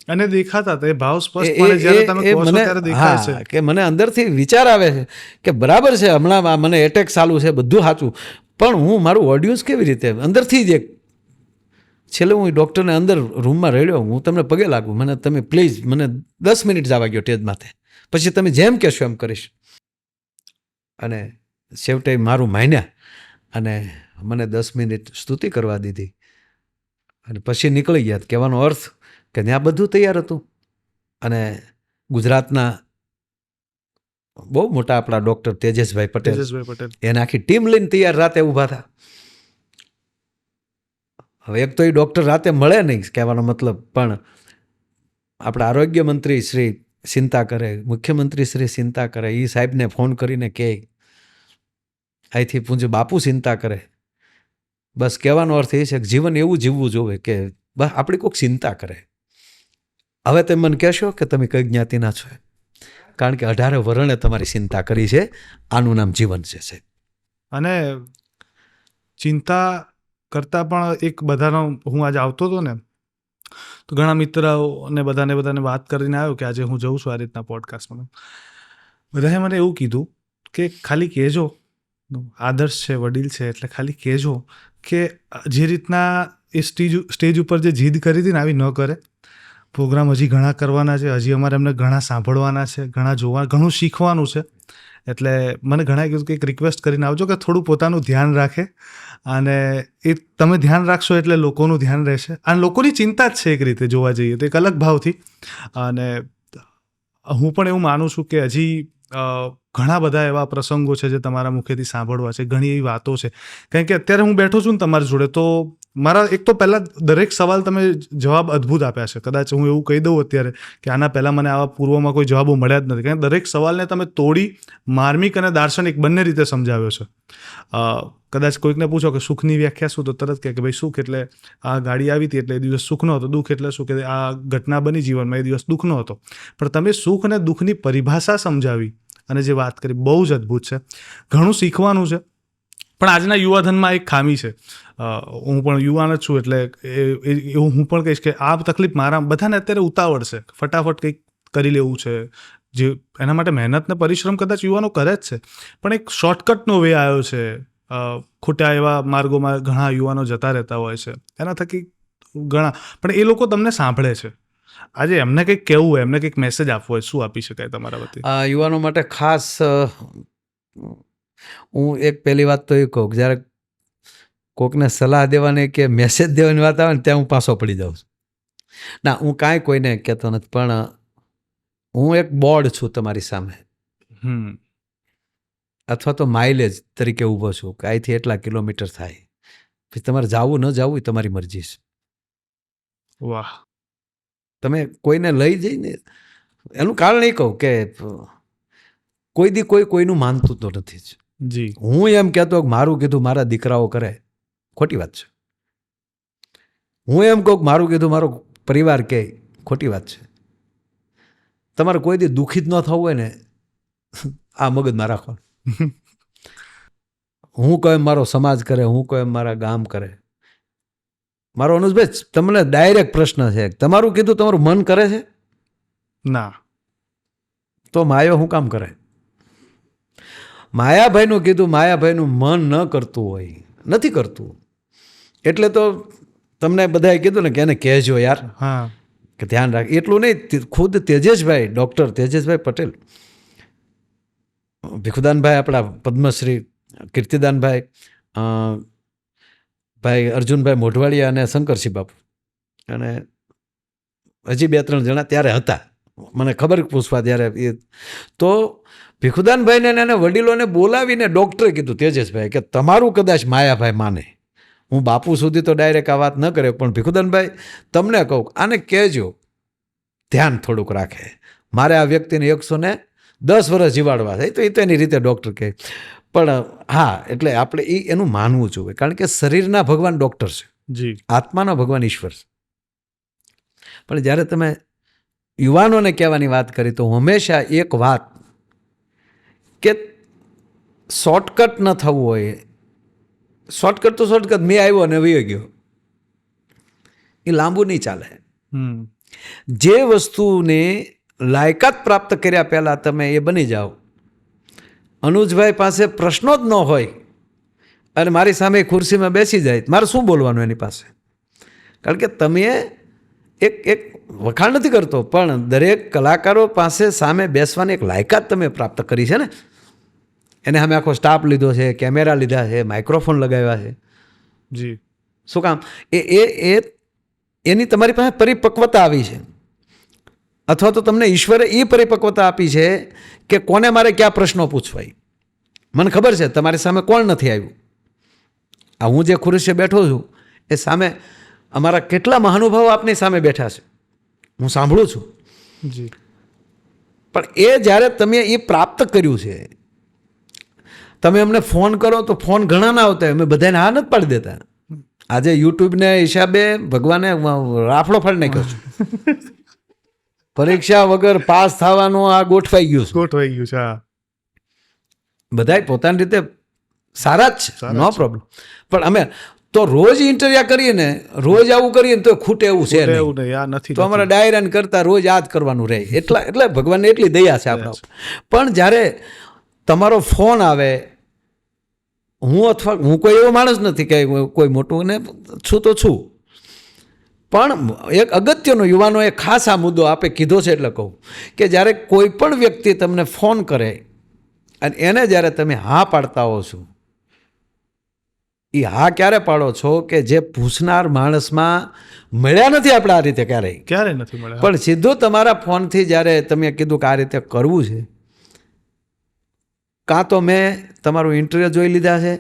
અને દેખાતા તે ભાવ સ્પષ્ટપણે જ્યારે તમે કહો છો ત્યારે દેખાય છે કે મને અંદરથી વિચાર આવે છે કે બરાબર છે, હમણાં મને એટેક ચાલુ છે, બધું સાચું, પણ હું મારું ઓડિયન્સ કેવી રીતે અંદરથી જ એક. છેલ્લે હું ડૉક્ટરને અંદર રૂમમાં રેડ્યો, હું તમને પગે લાગુ, મને તમે પ્લીઝ, મને 10 મિનિટ જવા ગયો સ્ટેજ માથે, પછી તમે જેમ કહેશો એમ કરીશ. અને છેવટે મારું માન્યા અને મને 10 મિનિટ સ્તુતિ કરવા દીધી અને પછી નીકળી ગયા. કહેવાનો અર્થ કે ત્યાં બધું તૈયાર હતું. અને ગુજરાતના બહુ મોટા આપણા ડૉક્ટર તેજસભાઈ પટેલ, એને આખી ટીમ લઈને તૈયાર રાતે ઊભા હતા. હવે એક તો એ ડૉક્ટર રાતે મળે નહીં, કહેવાનો મતલબ, પણ આપણા આરોગ્ય મંત્રી શ્રી ચિંતા કરે, મુખ્યમંત્રી શ્રી ચિંતા કરે, એ સાહેબને ફોન કરીને કહે, અહીંથી પૂંજે બાપુ ચિંતા કરે. બસ કહેવાનો અર્થ એ છે કે જીવન એવું જીવવું જોઈએ કે બસ આપણી કોઈક ચિંતા કરે. હવે તમે મને કહેશો કે તમે કઈ જ્ઞાતિના છો, કારણ કે 18 વર્ણે તમારી ચિંતા કરી છે. આનું નામ જીવન છે. અને ચિંતા કરતાં પણ એક બધાનો, હું આજે આવતો હતો ને તો ઘણા મિત્રો અને બધાને વાત કરીને આવ્યો કે આજે હું જઉં છું આ રીતના પોડકાસ્ટમાં. બધાએ મને એવું કીધું કે ખાલી કહેજો, આદર્શ છે, વડીલ છે, એટલે ખાલી કહેજો કે જે રીતના એ સ્ટેજ ઉપર જે જીદ કરી હતી ને આવી ન કરે. પ્રોગ્રામ હજી ઘણા કરવાના છે, હજી અમારે એમને ઘણા સાંભળવાના છે, ઘણા જોવા, ઘણું શીખવાનું છે. એટલે મને ઘણાએ કીધું કે એક રિક્વેસ્ટ કરીને આવજો કે થોડું પોતાનું ધ્યાન રાખે, અને એ તમે ધ્યાન રાખશો એટલે લોકોનું ધ્યાન રહેશે. અને લોકોની ચિંતા જ છે એક રીતે જોવા જઈએ તો, એક અલગ ભાવથી. અને હું પણ એવું માનું છું કે હજી ઘણા બધા એવા પ્રસંગો છે જે તમારા મુખેથી સાંભળવા છે, ઘણી એવી વાતો છે. કારણ કે અત્યારે હું બેઠો છું ને તમારી જોડે, તો મારા એક તો પહેલાં દરેક સવાલ તમે જવાબ અદ્ભુત આપ્યા છે. કદાચ હું એવું કહી દઉં અત્યારે કે આના પહેલાં મને આવા પૂર્વમાં કોઈ જવાબો મળ્યા જ નથી, કારણ કે દરેક સવાલને તમે તોડી માર્મિક અને દાર્શનિક બંને રીતે સમજાવ્યો છે. કદાચ કોઈકને પૂછો કે સુખની વ્યાખ્યા શું, તો તરત કહે કે ભાઈ સુખ એટલે આ ગાડી આવી હતી એટલે એ દિવસ સુખનો હતો, દુઃખ એટલે શું કે આ ઘટના બની જીવનમાં એ દિવસ દુઃખનો હતો. પણ તમે સુખ અને દુઃખની પરિભાષા સમજાવી અને જે વાત કરી બહુ જ અદ્ભુત છે. ઘણું શીખવાનું છે. પણ આજના યુવાધનમાં એક ખામી છે. હું પણ યુવાન જ છું, એટલે એવું હું પણ કહીશ કે આ તકલીફ મારા બધાને અત્યારે ઉતાવળ છે, ફટાફટ કંઈક કરી લેવું છે. જે એના માટે મહેનત ને પરિશ્રમ કદાચ યુવાનો કરે જ છે, પણ એક શોર્ટકટનો વે આવ્યો છે. ખોટા એવા માર્ગોમાં ઘણા યુવાનો જતા રહેતા હોય છે, એના થકી ઘણા, પણ એ લોકો તમને સાંભળે છે. આજે એમને કંઈક કહેવું હોય, એમને કંઈક મેસેજ આપવો હોય, શું આપી શકાય તમારા વતી? યુવાનો માટે ખાસ હું એક પહેલી વાત તો એ કહું કે જ્યારે કોઈકને સલાહ દેવાની કે મેસેજ દેવાની વાત આવે ને ત્યાં હું પાછો પડી જાઉં છું. ના, હું કાંઈ કોઈને કહેતો નથી, પણ હું એક બોર્ડ છું તમારી સામે, અથવા તો માઇલેજ તરીકે ઊભો છું કે અહીંથી એટલા કિલોમીટર થાય, પછી તમારે જવું ન જવું એ તમારી મરજી છે. વાહ. તમે કોઈને લઈ જઈને, એનું કારણ એ કહું કે કોઈ દી કોઈનું માનતું તો નથી જ. જી. હું એમ કહેતો કે મારું કીધું મારા દીકરાઓ કરે, ખોટી વાત છે. હું એમ કહું કે મારું કીધું મારો પરિવાર કહે, ખોટી વાત છે. તમારે કોઈ દી દુઃખી જ ન થવું હોય ને, આ મગજમાં રાખવાનું. હું કહું એમ મારો સમાજ કરે, હું કહું એમ મારા ગામ કરે. મારો અનુજભાઈ તમને ડાયરેક્ટ પ્રશ્ન છે, તમારું કીધું તમારું મન કરે છે? ના. તો માયો શું કામ કરે? માયાભાઈનું કીધું માયાભાઈનું મન ન કરતું હોય, નથી કરતું, એટલે તો તમને બધાએ કીધું ને કે એને કહેજો યાર, હા, કે ધ્યાન રાખ. એટલું નહીં, ખુદ તેજસભાઈ, ડૉક્ટર તેજસભાઈ પટેલ, ભીખુદાનભાઈ આપણા પદ્મશ્રી, કીર્તિદાનભાઈ, ભાઈ અર્જુનભાઈ મોઢવાડિયા અને શંકરસિંહ બાપુ, અને હજી 2-3 જણા ત્યારે હતા, મને ખબર પૂછવા ત્યારે. તો ભીખુદાનભાઈને એને વડીલોને બોલાવીને ડૉક્ટરે કીધું તેજસભાઈ કે તમારું કદાચ માયાભાઈ માને, હું બાપુ સુધી તો ડાયરેક્ટ આ વાત ન કરે, પણ ભીખુદાનભાઈ તમને કહું આને કહેજો ધ્યાન થોડુંક રાખે. મારે આ વ્યક્તિને 110 વર્ષ જીવાડવા છે, તો એની રીતે ડૉક્ટર કહે. પણ હા, એટલે આપણે એનું માનવું જોઈએ, કારણ કે શરીરના ભગવાન ડૉક્ટર છે, જી, આત્માનો ભગવાન ઈશ્વર છે. પણ જ્યારે તમે યુવાનોને કહેવાની વાત કરી તો હંમેશા એક વાત કે શોર્ટકટ ન થવું હોય. શોર્ટકટ તો શોર્ટકટ, મેં આવ્યો અને વયો ગયો, એ લાંબુ નહીં ચાલે. જે વસ્તુને લાયકાત પ્રાપ્ત કર્યા પહેલાં તમે એ બની જાઓ. અનુજભાઈ પાસે પ્રશ્નો જ ન હોય અને મારી સામે ખુરશીમાં બેસી જાય, મારે શું બોલવાનું એની પાસે? કારણ કે તમે એક વખાણ નથી કરતો, પણ દરેક કલાકારો પાસે સામે બેસવાની એક લાયકાત તમે પ્રાપ્ત કરી છે ને. એને સામે આખો સ્ટાફ લીધો છે, કેમેરા લીધા છે, માઇક્રોફોન લગાવ્યા છે. જી, શું કામ? એની તમારી પાસે પરિપક્વતા આવી છે, અથવા તો તમને ઈશ્વરે એ પરિપક્વતા આપી છે કે કોને મારે ક્યાં પ્રશ્નો પૂછવાય. મને ખબર છે તમારી સામે કોણ નથી આવ્યું. આ હું જે ખુરશીએ બેઠો છું એ સામે અમારા કેટલા મહાનુભાવો આપની સામે બેઠા છે, હું સાંભળું છું. જી, પણ એ જ્યારે તમે એ પ્રાપ્ત કર્યું છે, તમે અમને ફોન કરો તો ફોન ઘણા ના આવતા, અમે બધાને હા નથી પાડી દેતા. આજે યુટ્યુબને હિસાબે ભગવાને રાફડો ફાડી નાખ્યો છે. પરીક્ષા વગર પાસ થવાનું આ ગોઠવાઈ ગયું છે. ગોઠવાઈ ગયું છે. હા, બધાય પોતાની રીતે સારા જ છે, સારા નો જ છે. પ્રોબ્લેમ. પણ અમે તો રોજ ઇન્ટરવ્યુ કરીએ ને, રોજ આવું કરીએ ને તો ખૂટે એવું છે નહીં. એવું નહીં, આ નથી. તો અમારા ડાયરાને કરતા રોજ આ જ કરવાનું રહે. એટલે ભગવાનને એટલી દયા છે આપણા ઉપર. પણ જ્યારે તમારો ફોન આવે, હું કોઈ એવો માણસ નથી કે કોઈ મોટું ને છું તો છું, પણ એક અગત્યનો યુવાનો એક ખાસ આ મુદ્દો આપે કીધો છે એટલે કહું કે જ્યારે કોઈ પણ વ્યક્તિ તમને ફોન કરે અને એને જ્યારે તમે હા પાડતા હો છો, એ હા ક્યારે પાડો છો કે જે પૂછનાર માણસમાં મળ્યા નથી આપણે આ રીતે ક્યારે નથી મળ્યા, પણ સીધું તમારા ફોનથી જ્યારે તમે કીધું કે આ રીતે કરવું છે, કાં તો મેં તમારું ઇન્ટરવ્યૂ જોઈ લીધા છે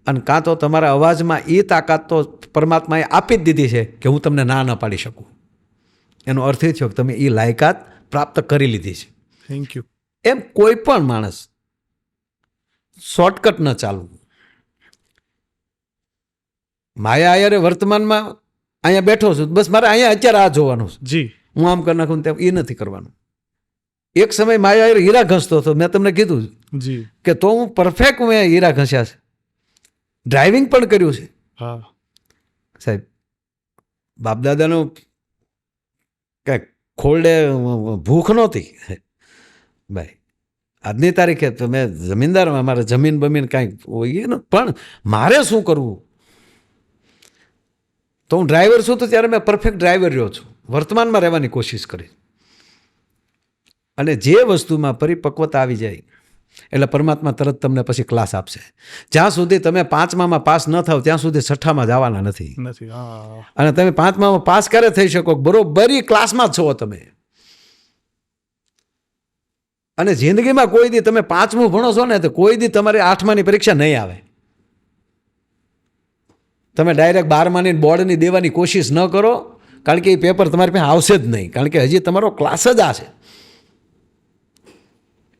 અને કાં તો તમારા અવાજમાં એ તાકાત તો પરમાત્માએ આપી જ દીધી છે કે હું તમને ના ન પાડી શકું. એનો અર્થ એ થયો કે તમે એ લાયકાત પ્રાપ્ત કરી લીધી છે. Thank you. એમ કોઈ પણ માણસ શોર્ટકટ ન ચાલવું. માયા આયરે વર્તમાનમાં અહીંયા બેઠો છું, બસ મારે અહીંયા અત્યારે આ જોવાનું છે. જી, હું આમ કરી નાખું તેમ એ નથી કરવાનું. એક સમય માયા આયરે હીરા ઘસતો હતો, મેં તમને કીધું જી, કે તો હું પરફેક્ટ મેં હીરા ઘસ્યા છે, ડ્રાઇવિંગ પણ કર્યું છે. હા સાહેબ, બાપદાદાનો કાંઈક ખોરડે ભૂખ નહોતી ભાઈ. આજની તારીખે તો મેં જમીનદારમાં મારે જમીન બમીન કાંઈક હોય ને, પણ મારે શું કરવું? તો હું ડ્રાઈવર છું તો ત્યારે મેં પરફેક્ટ ડ્રાઈવર રહ્યો છું. વર્તમાનમાં રહેવાની કોશિશ કરી. અને જે વસ્તુમાં પરિપક્વતા આવી જાય એટલે પરમાત્મા તરત તમને પછી ક્લાસ આપશે. જ્યાં સુધી તમે 5માં પાસ ન થાવ ત્યાં સુધી 6માં જવાના નથી. હા, અને તમે 5માં પાસ ક્યારે થઈ શકો? બરોબરી ક્લાસમાં જ છો તમે. અને જિંદગીમાં કોઈ દી તમે 5મું ભણો છો ને તો કોઈ દી તમારી 8માની પરીક્ષા નહીં આવે. તમે ડાયરેક્ટ 12માની બોર્ડની દેવાની કોશિશ ન કરો, કારણ કે એ પેપર તમારી પાસે આવશે જ નહીં, કારણ કે હજી તમારો ક્લાસ જ આ છે.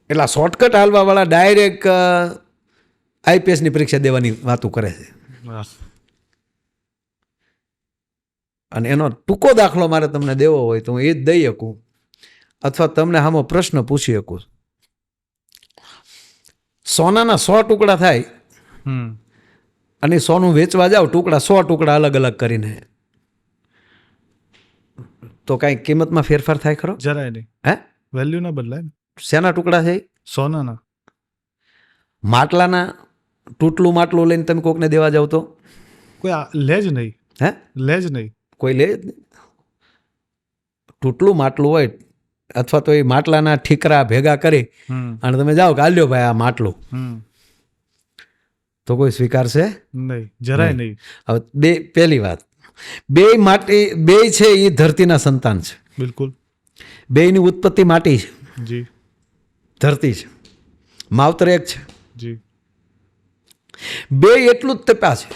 એટલે શોર્ટકટ હાલવાવાળા ડાયરેક્ટ આઈપીએસની પરીક્ષા દેવાની વાતો કરે છે. અને એનો ટૂંકો દાખલો મારે તમને દેવો હોય તો હું એ જ દઈ શકું, અથવા તમને આમાં પ્રશ્ન પૂછી શકું. સોનાના 100 ટુકડા થાય અને સોનું વેચવા જાવ, ટુકડા 100 ટુકડા અલગ અલગ કરીને, તો કાંઈ કિંમતમાં ફેરફાર થાય ખરો? જરાય નહીં. હે? વેલ્યુ ના બદલાય ને. શેના ટુકડા છે? સોનાના. માટલાના તૂટલું માટલું લઈને તમે કોકને દેવા જાવ તો કોઈ લે જ નહીં. હે? લે જ નહીં. કોઈ લે જ નહીં. તૂટલું માટલું હોય અથવા તો એ માટલાના ઠીકરા ભેગા કરી અને તમે જાઓ કે આલ્યો ભાઈ આ માટલું, તો કોઈ સ્વીકારશે નહીં, જરાય નહીં. હવે પહેલી વાત, બે છે એ ધરતીના સંતાન છે. બિલકુલ. બેયની ઉત્પત્તિ માટી છે, જી, ધરતી છે, માવતર એક છે. જી, બે એટલું જ તપ્યા છે.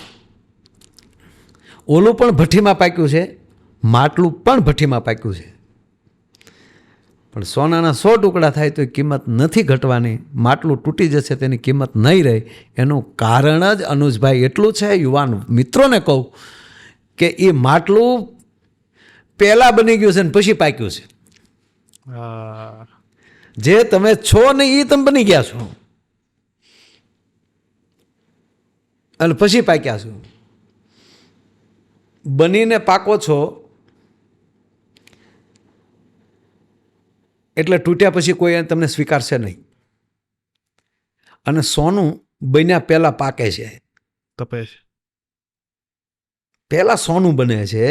ઓલું પણ ભઠ્ઠીમાં પાક્યું છે, માટલું પણ ભઠ્ઠીમાં પાક્યું છે. પણ સોનાના 100 ટુકડા થાય તો એ કિંમત નથી ઘટવાની, માટલું તૂટી જશે તેની કિંમત નહીં રહે. એનું કારણ જ અનુજભાઈ એટલું છે, યુવાન મિત્રોને કહું કે એ માટલું પહેલાં બની ગયું છે ને પછી પાક્યું છે. જે તમે છો ને એ તમે બની ગયા છો અને પછી પાક્યા છો. બનીને પાકો છો એટલે તૂટ્યા પછી કોઈ તમને સ્વીકારશે નહીં. અને સોનું બન્યા પહેલાં પાકે છે, તપે છે. પહેલાં સોનું બને છે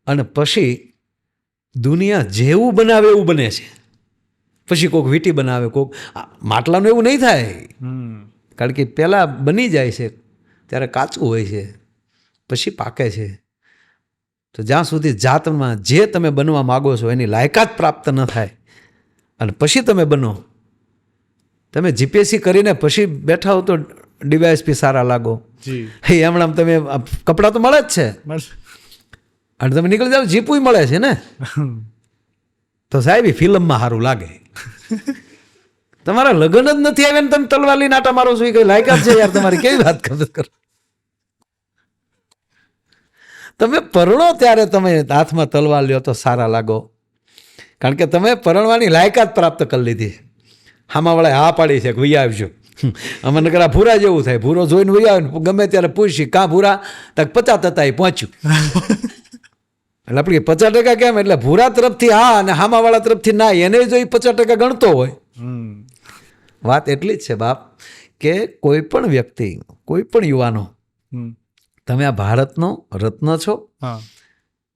અને પછી દુનિયા જેવું બનાવે એવું બને છે. પછી કોઈક વીંટી બનાવે, કોઈક માટલાનું એવું નહીં થાય, કારણ કે પહેલાં બની જાય છે ત્યારે કાચું હોય છે, પછી પાકે છે. તો જ્યાં સુધી જાતમાં જે તમે બનવા માગો છો એની લાયકાત પ્રાપ્ત ન થાય અને પછી તમે બનો, તમે જીપીએસસી કરીને પછી બેઠા હો તો ડીવાયએસપી સારા લાગો. હમણાં તમે કપડાં તો મળે જ છે અને તમે નીકળી જાઓ જીપુય મળે છે ને, તો સાહેબ એ ફિલ્મમાં સારું લાગે. તમારા લગ્ન જ નથી આવ્યા ને તમે તલવાર લઈને આટા મારો છો, એ કઈ લાયકાત છે યાર તમારી? કેવી વાત કરો? તમે પરણો ત્યારે તમે હાથમાં તલવાર લ્યો તો સારા લાગો, કારણ કે તમે પરણવાની લાયકાત પ્રાપ્ત કરી લીધી. હામાવાળાએ હા પાડી છે કે વૈયા આવજો. અમે નકર આ ભૂરા જેવું થાય, ભૂરો જોઈને વૈયા આવે ને ગમે ત્યારે પૂછી કાં ભૂરા, તક 50% પહોંચ્યું. એટલે આપણે 50% કેમ? એટલે ભૂરા તરફથી હા અને હામાવાળા તરફથી ના, એને જો 50% ગણતો હોય. વાત એટલી જ છે બાપ કે કોઈ પણ વ્યક્તિ, કોઈ પણ યુવાનો, તમે આ ભારતનો રત્ન છો.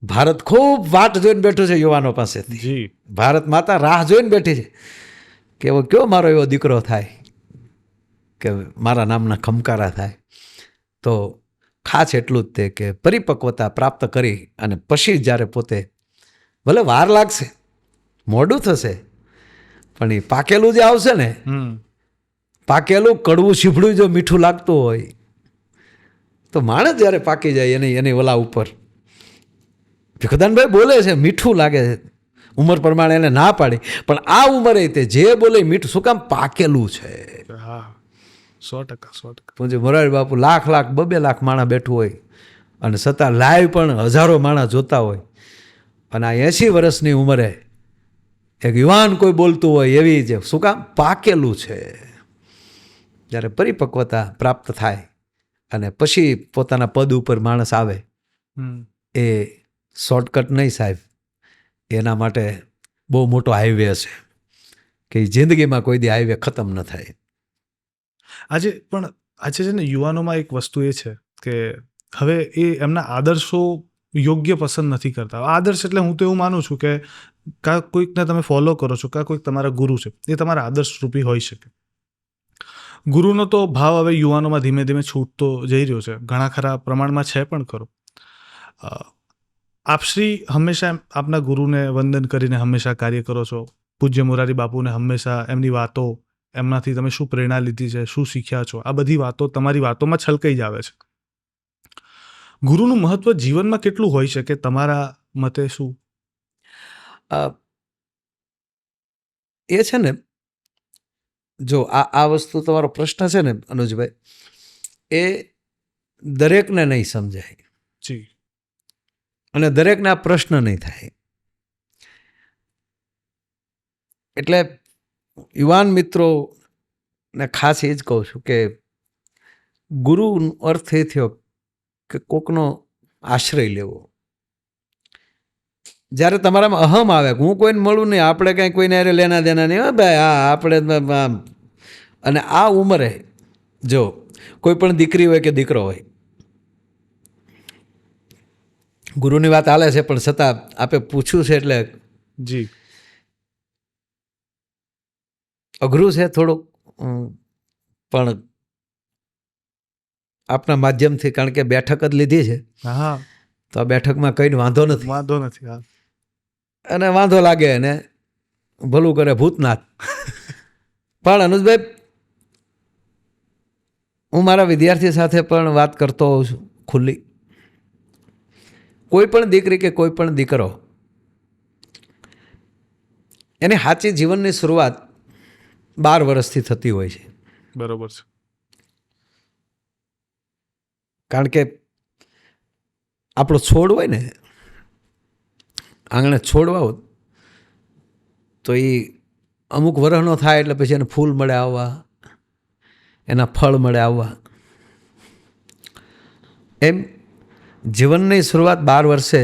ભારત ખૂબ વાટ જોઈને બેઠું છે યુવાનો પાસેથી. ભારત માતા રાહ જોઈને બેઠી છે કે એવો કયો મારો એવો દીકરો થાય કે મારા નામના ખમકારા થાય. તો ખાસ એટલું જ તે કે પરિપક્વતા પ્રાપ્ત કરી અને પછી જ્યારે પોતે, ભલે વાર લાગશે, મોડું થશે, પણ એ પાકેલું જે આવશે ને, પાકેલું કડવું સીફડું જો મીઠું લાગતું હોય તો માણસ જ્યારે પાકી જાય એની ઓલા ઉપર, ભીખદાનભાઈ બોલે છે મીઠું લાગે છે, ઉંમર પ્રમાણે એને ના પાડી, પણ આ ઉંમરે તે જે બોલે મીઠું, શું કામ? પાકેલું છે. 100%. પૂજ્ય મોરારી બાપુ લાખ 2 લાખ માણસ બેઠું હોય અને છતાં લાઈવ પણ હજારો માણસ જોતા હોય, અને આ 80 વર્ષની ઉંમરે એક યુવાન કોઈ બોલતું હોય એવી જે, શું કામ? પાકેલું છે. જ્યારે પરિપક્વતા પ્રાપ્ત થાય અને પછી પોતાના પદ ઉપર માણસ આવે, એ શોર્ટકટ નહીં સાહેબ, એના માટે બહુ મોટો હાઈવે છે કે જિંદગીમાં કોઈ દી હાઈવે ખતમ ન થાય. આજે છે ને યુવાનોમાં એક વસ્તુ એ છે કે હવે એ એમના આદર્શો યોગ્ય પસંદ નથી કરતા. આદર્શ એટલે હું તો એવું માનું છું કે કાં કોઈકને તમે ફોલો કરો છો, કાં કોઈક તમારા ગુરુ છે, એ તમારા આદર્શ રૂપી હોઈ શકે. ગુરુનો તો ભાવ હવે યુવાનોમાં ધીમે ધીમે છૂટતો જઈ રહ્યો છે, ઘણા ખરા પ્રમાણમાં છે પણ ખરો. આપશ્રી હંમેશા આપના ગુરુને વંદન કરીને હંમેશા કાર્ય કરો છો. પૂજ્ય મોરારી બાપુને હંમેશા એમની વાતો, એમનાથી તમે શું પ્રેરણા લીધી છે, શું શીખ્યા છો, આ બધી વાતો તમારી વાતોમાં છલકાઈ જ આવે છે. ગુરુનું મહત્વ જીવનમાં કેટલું હોય છે કે તમારા મતે શું? એ છે ને, જો આ વસ્તુ તમારો પ્રશ્ન છે ને અનુજભાઈ, એ દરેકને નહીં સમજાય અને દરેકને આ પ્રશ્ન નહીં થાય. એટલે યુવાન મિત્રોને ખાસ એ જ કહું છું કે ગુરુનો અર્થ એ થયો કે કોકનો આશ્રય લેવો. જ્યારે તમારામાં અહમ આવે, હું કોઈને મળું નહીં, આપણે કાંઈ કોઈને અરે લેના દેના નહીં, ભાઈ હા આપણે, અને આ ઉંમરે જો કોઈ પણ દીકરી હોય કે દીકરો હોય, ગુરુની વાત હાલે છે પણ છતાં આપે પૂછ્યું છે એટલે અઘરું છે થોડુંક, પણ આપના માધ્યમથી, કારણ કે બેઠક જ લીધી છે, તો આ બેઠકમાં કઈ વાંધો નથી. અને વાંધો લાગે અને ભલું કરે ભૂતનાથ. પણ અનુજભાઈ, હું મારા વિદ્યાર્થી સાથે પણ વાત કરતો હોઉં છું ખુલ્લી. કોઈ પણ દીકરી કે કોઈ પણ દીકરો એની સાચી જીવનની શરૂઆત 12 વર્ષથી થતી હોય છે. બરોબર છે. કારણ કે આપણો છોડ હોય ને, આંગણે છોડવા હોત તો એ અમુક વર્ષનો થાય એટલે પછી એને ફૂલ મળે આવવા, એના ફળ મળે આવવા. એમ જીવનની શરૂઆત 12 વર્ષે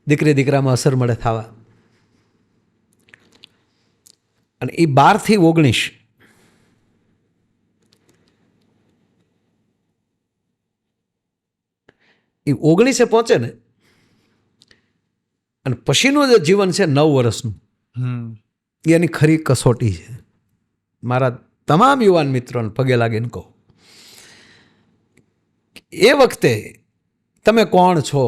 દીકરી દીકરામાં અસર મળે થવા. અને એ 12 થી 19 એ 19 પહોંચે ને, અને પછીનું જે જીવન છે 9 વર્ષનું, એ એની ખરી કસોટી છે. મારા તમામ યુવાન મિત્રોને પગે લાગીને કહું, એ વખતે તમે કોણ છો,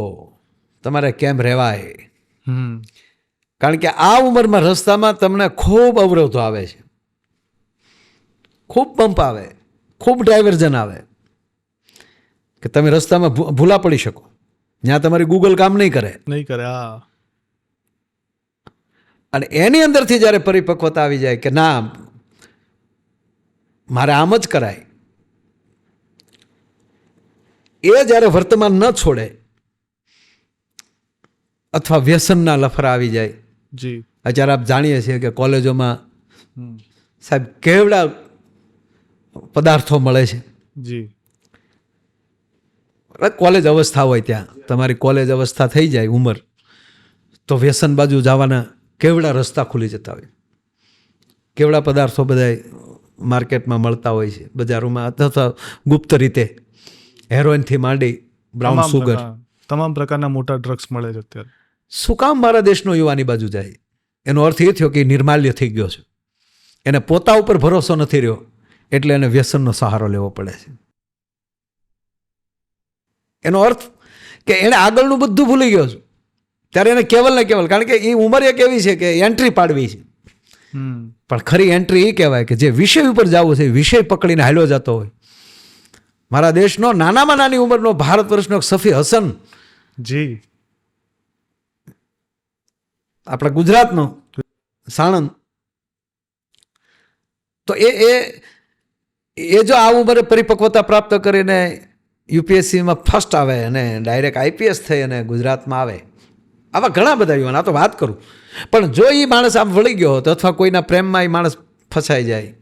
તમારે કેમ રહેવાય. કારણ કે આ ઉંમરમાં રસ્તામાં તમને ખૂબ અવરોધો આવે છે, ખૂબ બમ્પ આવે, ખૂબ ડાયવર્ઝન આવે, કે તમે રસ્તામાં ભૂલા પડી શકો, જ્યાં તમારી ગૂગલ કામ નહીં કરે. હા. અને એની અંદરથી જ્યારે પરિપક્વતા આવી જાય કે ના, મારે આમ જ કરાય, એ જ્યારે વર્તમાન ન છોડે અથવા વ્યસનના લફરા આવી જાય. જી. અત્યારે આપ જાણીએ છીએ કે કોલેજોમાં સાહેબ કેવડા પદાર્થો મળે છે. જી. કોલેજ અવસ્થા હોય ત્યાં, તમારી કોલેજ અવસ્થા થઈ જાય ઉંમર, તો વ્યસન બાજુ જવાના કેવડા રસ્તા ખુલી જતા હોય. કેવડા પદાર્થો બધા માર્કેટમાં મળતા હોય છે, બજારોમાં, અથવા ગુપ્ત રીતે હેરોઇનથી માંડી બ્રાઉન સુગર, તમામ પ્રકારના મોટા ડ્રગ્સ મળે છે અત્યારે. શું કામ મારા દેશનો યુવાની બાજુ જાય? એનો અર્થ એ થયો કે એ નિર્માલ્ય થઈ ગયો છે, એને પોતા ઉપર ભરોસો નથી રહ્યો, એટલે એને વ્યસનનો સહારો લેવો પડે છે. એનો અર્થ કે એણે આગળનું બધું ભૂલી ગયો છે, ત્યારે એને કેવલ ને કેવલ, કારણ કે એ ઉંમર એક એવી છે કે એન્ટ્રી પાડવી છે. પણ ખરી એન્ટ્રી એ કહેવાય કે જે વિષય ઉપર જવું છે, વિષય પકડીને હાલ્યો જતો હોય. મારા દેશનો નાનામાં નાની ઉંમરનો ભારત વર્ષનો સફી હસન, જી, આપણા ગુજરાતનો સાણંદ, તો એ જો આ ઉંમરે પરિપક્વતા પ્રાપ્ત કરીને યુપીએસસીમાં ફર્સ્ટ આવે અને ડાયરેક્ટ આઈપીએસ થઈ અને ગુજરાતમાં આવે, આવા ઘણા બધા યુવાન, આ તો વાત કરું. પણ જો એ માણસ આમ વળી ગયો હોત, અથવા કોઈના પ્રેમમાં એ માણસ ફસાઈ જાય,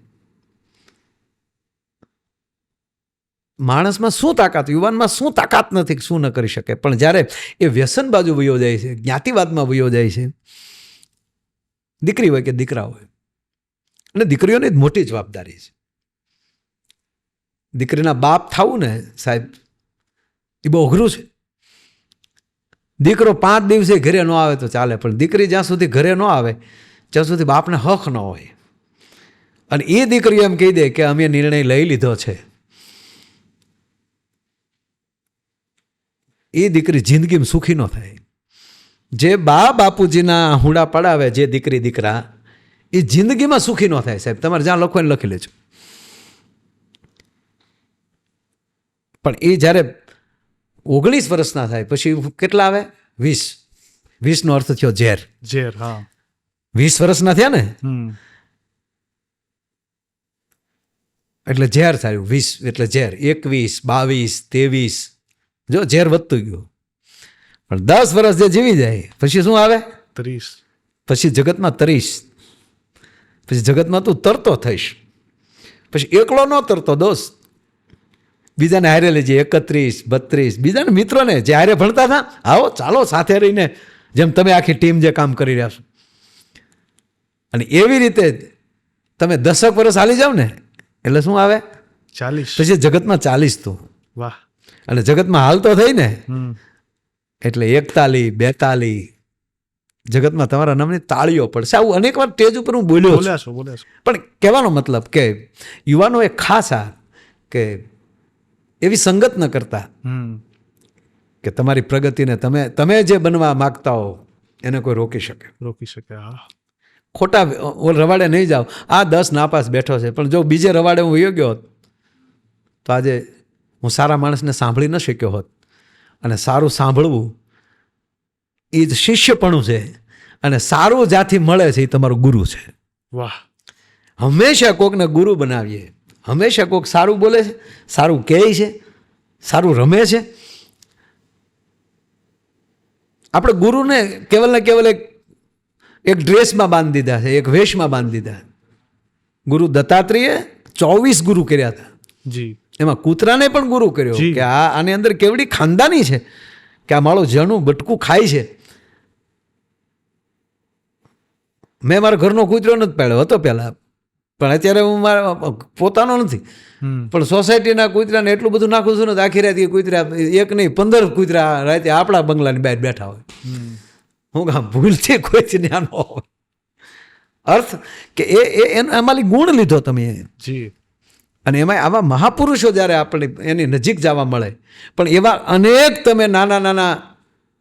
માણસમાં શું તાકાત, યુવાનમાં શું તાકાત નથી, શું ન કરી શકે. પણ જ્યારે એ વ્યસન બાજુ વયો જાય છે, જ્ઞાતિવાદમાં વયો જાય છે, દીકરી હોય કે દીકરા હોય, અને દીકરીઓની જ મોટી જવાબદારી છે. દીકરીના બાપ થવું ને સાહેબ, એ બહુ અઘરું છે. દીકરો 5 દિવસે ઘરે ન આવે તો ચાલે, પણ દીકરી જ્યાં સુધી ઘરે ન આવે ત્યાં સુધી બાપને હક ન હોય. અને એ દીકરીઓ એમ કહી દે કે અમે નિર્ણય લઈ લીધો છે, એ દીકરી જિંદગીમાં સુખી ન થાય. જે બાપુજીના હુડા પડાવે જે દીકરી દીકરા, એ જિંદગીમાં સુખી ન થાય સાહેબ. તમારે જ્યાં લખો એને લખી લેજો. પણ એ જ્યારે 19 વર્ષના થાય પછી કેટલા આવે? 20. 20 નો અર્થ થયો ઝેર. ઝેર, હા. 20 વર્ષના થયા ને એટલે ઝેર થયું. 20 એટલે ઝેર. 21, 22, 23, જો ઝેર વધતું ગયું. પણ 10 વર્ષ જે જીવી જાય પછી શું આવે? 30. પછી જગતમાં 30. પછી જગતમાં તું તરતો થઈશ. પછી એકલો ન તરતો દોસ્ત, બીજાને હારે લેજે. 31, 32, બીજાને મિત્રોને જે હારે ભણતા હતા, આવો ચાલો સાથે રહીને, જેમ તમે આખી ટીમ જે કામ કરી રહ્યા છો. અને એવી રીતે તમે 10 વર્ષ હાલી જાવ ને એટલે શું આવે? 40. પછી જગતમાં 40 તું. વાહ. અને જગતમાં હાલતો થઈ ને એટલે 41, 42 જગતમાં તમારા નામની તાળીઓ પડશે. આવું અનેક વાર સ્ટેજ ઉપર હું બોલ્યો છું. પણ કહેવાનો મતલબ કે યુવાનો એક ખાસ આ કે એવી સંગત ન કરતા કે તમારી પ્રગતિને તમે જે બનવા માગતા હો એને કોઈ રોકી શકે. હા. ખોટા રવાડે નહીં જાઓ. આ 10 નાપાસ બેઠો છે, પણ જો બીજે રવાડે હું વયો ગયો હોત તો આજે હું સારા માણસને સાંભળી ન શક્યો હોત. અને સારું સાંભળવું એ જ શિષ્યપણું છે. અને સારું જ્યાંથી મળે છે એ તમારો ગુરુ છે. વાહ. હંમેશા કોકને ગુરુ બનાવીએ. હંમેશા કોક સારું બોલે છે, સારું કહે છે, સારું રમે છે. આપણે ગુરુને કેવલ ને કેવલ એક ડ્રેસમાં બાંધી દીધા છે, એક વેશમાં બાંધી દીધા. ગુરુ દત્તાત્રેય 24 ગુરુ કર્યા હતા. જી. એમાં કૂતરાને પણ ગુરુ કર્યો કે આની અંદર કેવડી ખાનદાની છે કે આ મારો જણું બટકું ખાય છે. મેં મારા ઘરનો કૂતરો નથી પાડ્યો હતો પહેલાં, પણ અત્યારે હું મારા પોતાનો નથી, પણ સોસાયટીના કૂતરાને એટલું બધું નાખું છું ને આખી રાત કૂતરા 1 નહીં 15 કૂતરા રાતે આપણા બંગલાની બહાર બેઠા હોય. હું કામ ભૂલથી કોઈ જ્ઞાન હોય અર્થ કે એમાંથી ગુણ લીધો તમે. જી. અને એમાં આવા મહાપુરુષો જ્યારે આપણે એની નજીક જવા મળે, પણ એવા અનેક તમે નાના નાના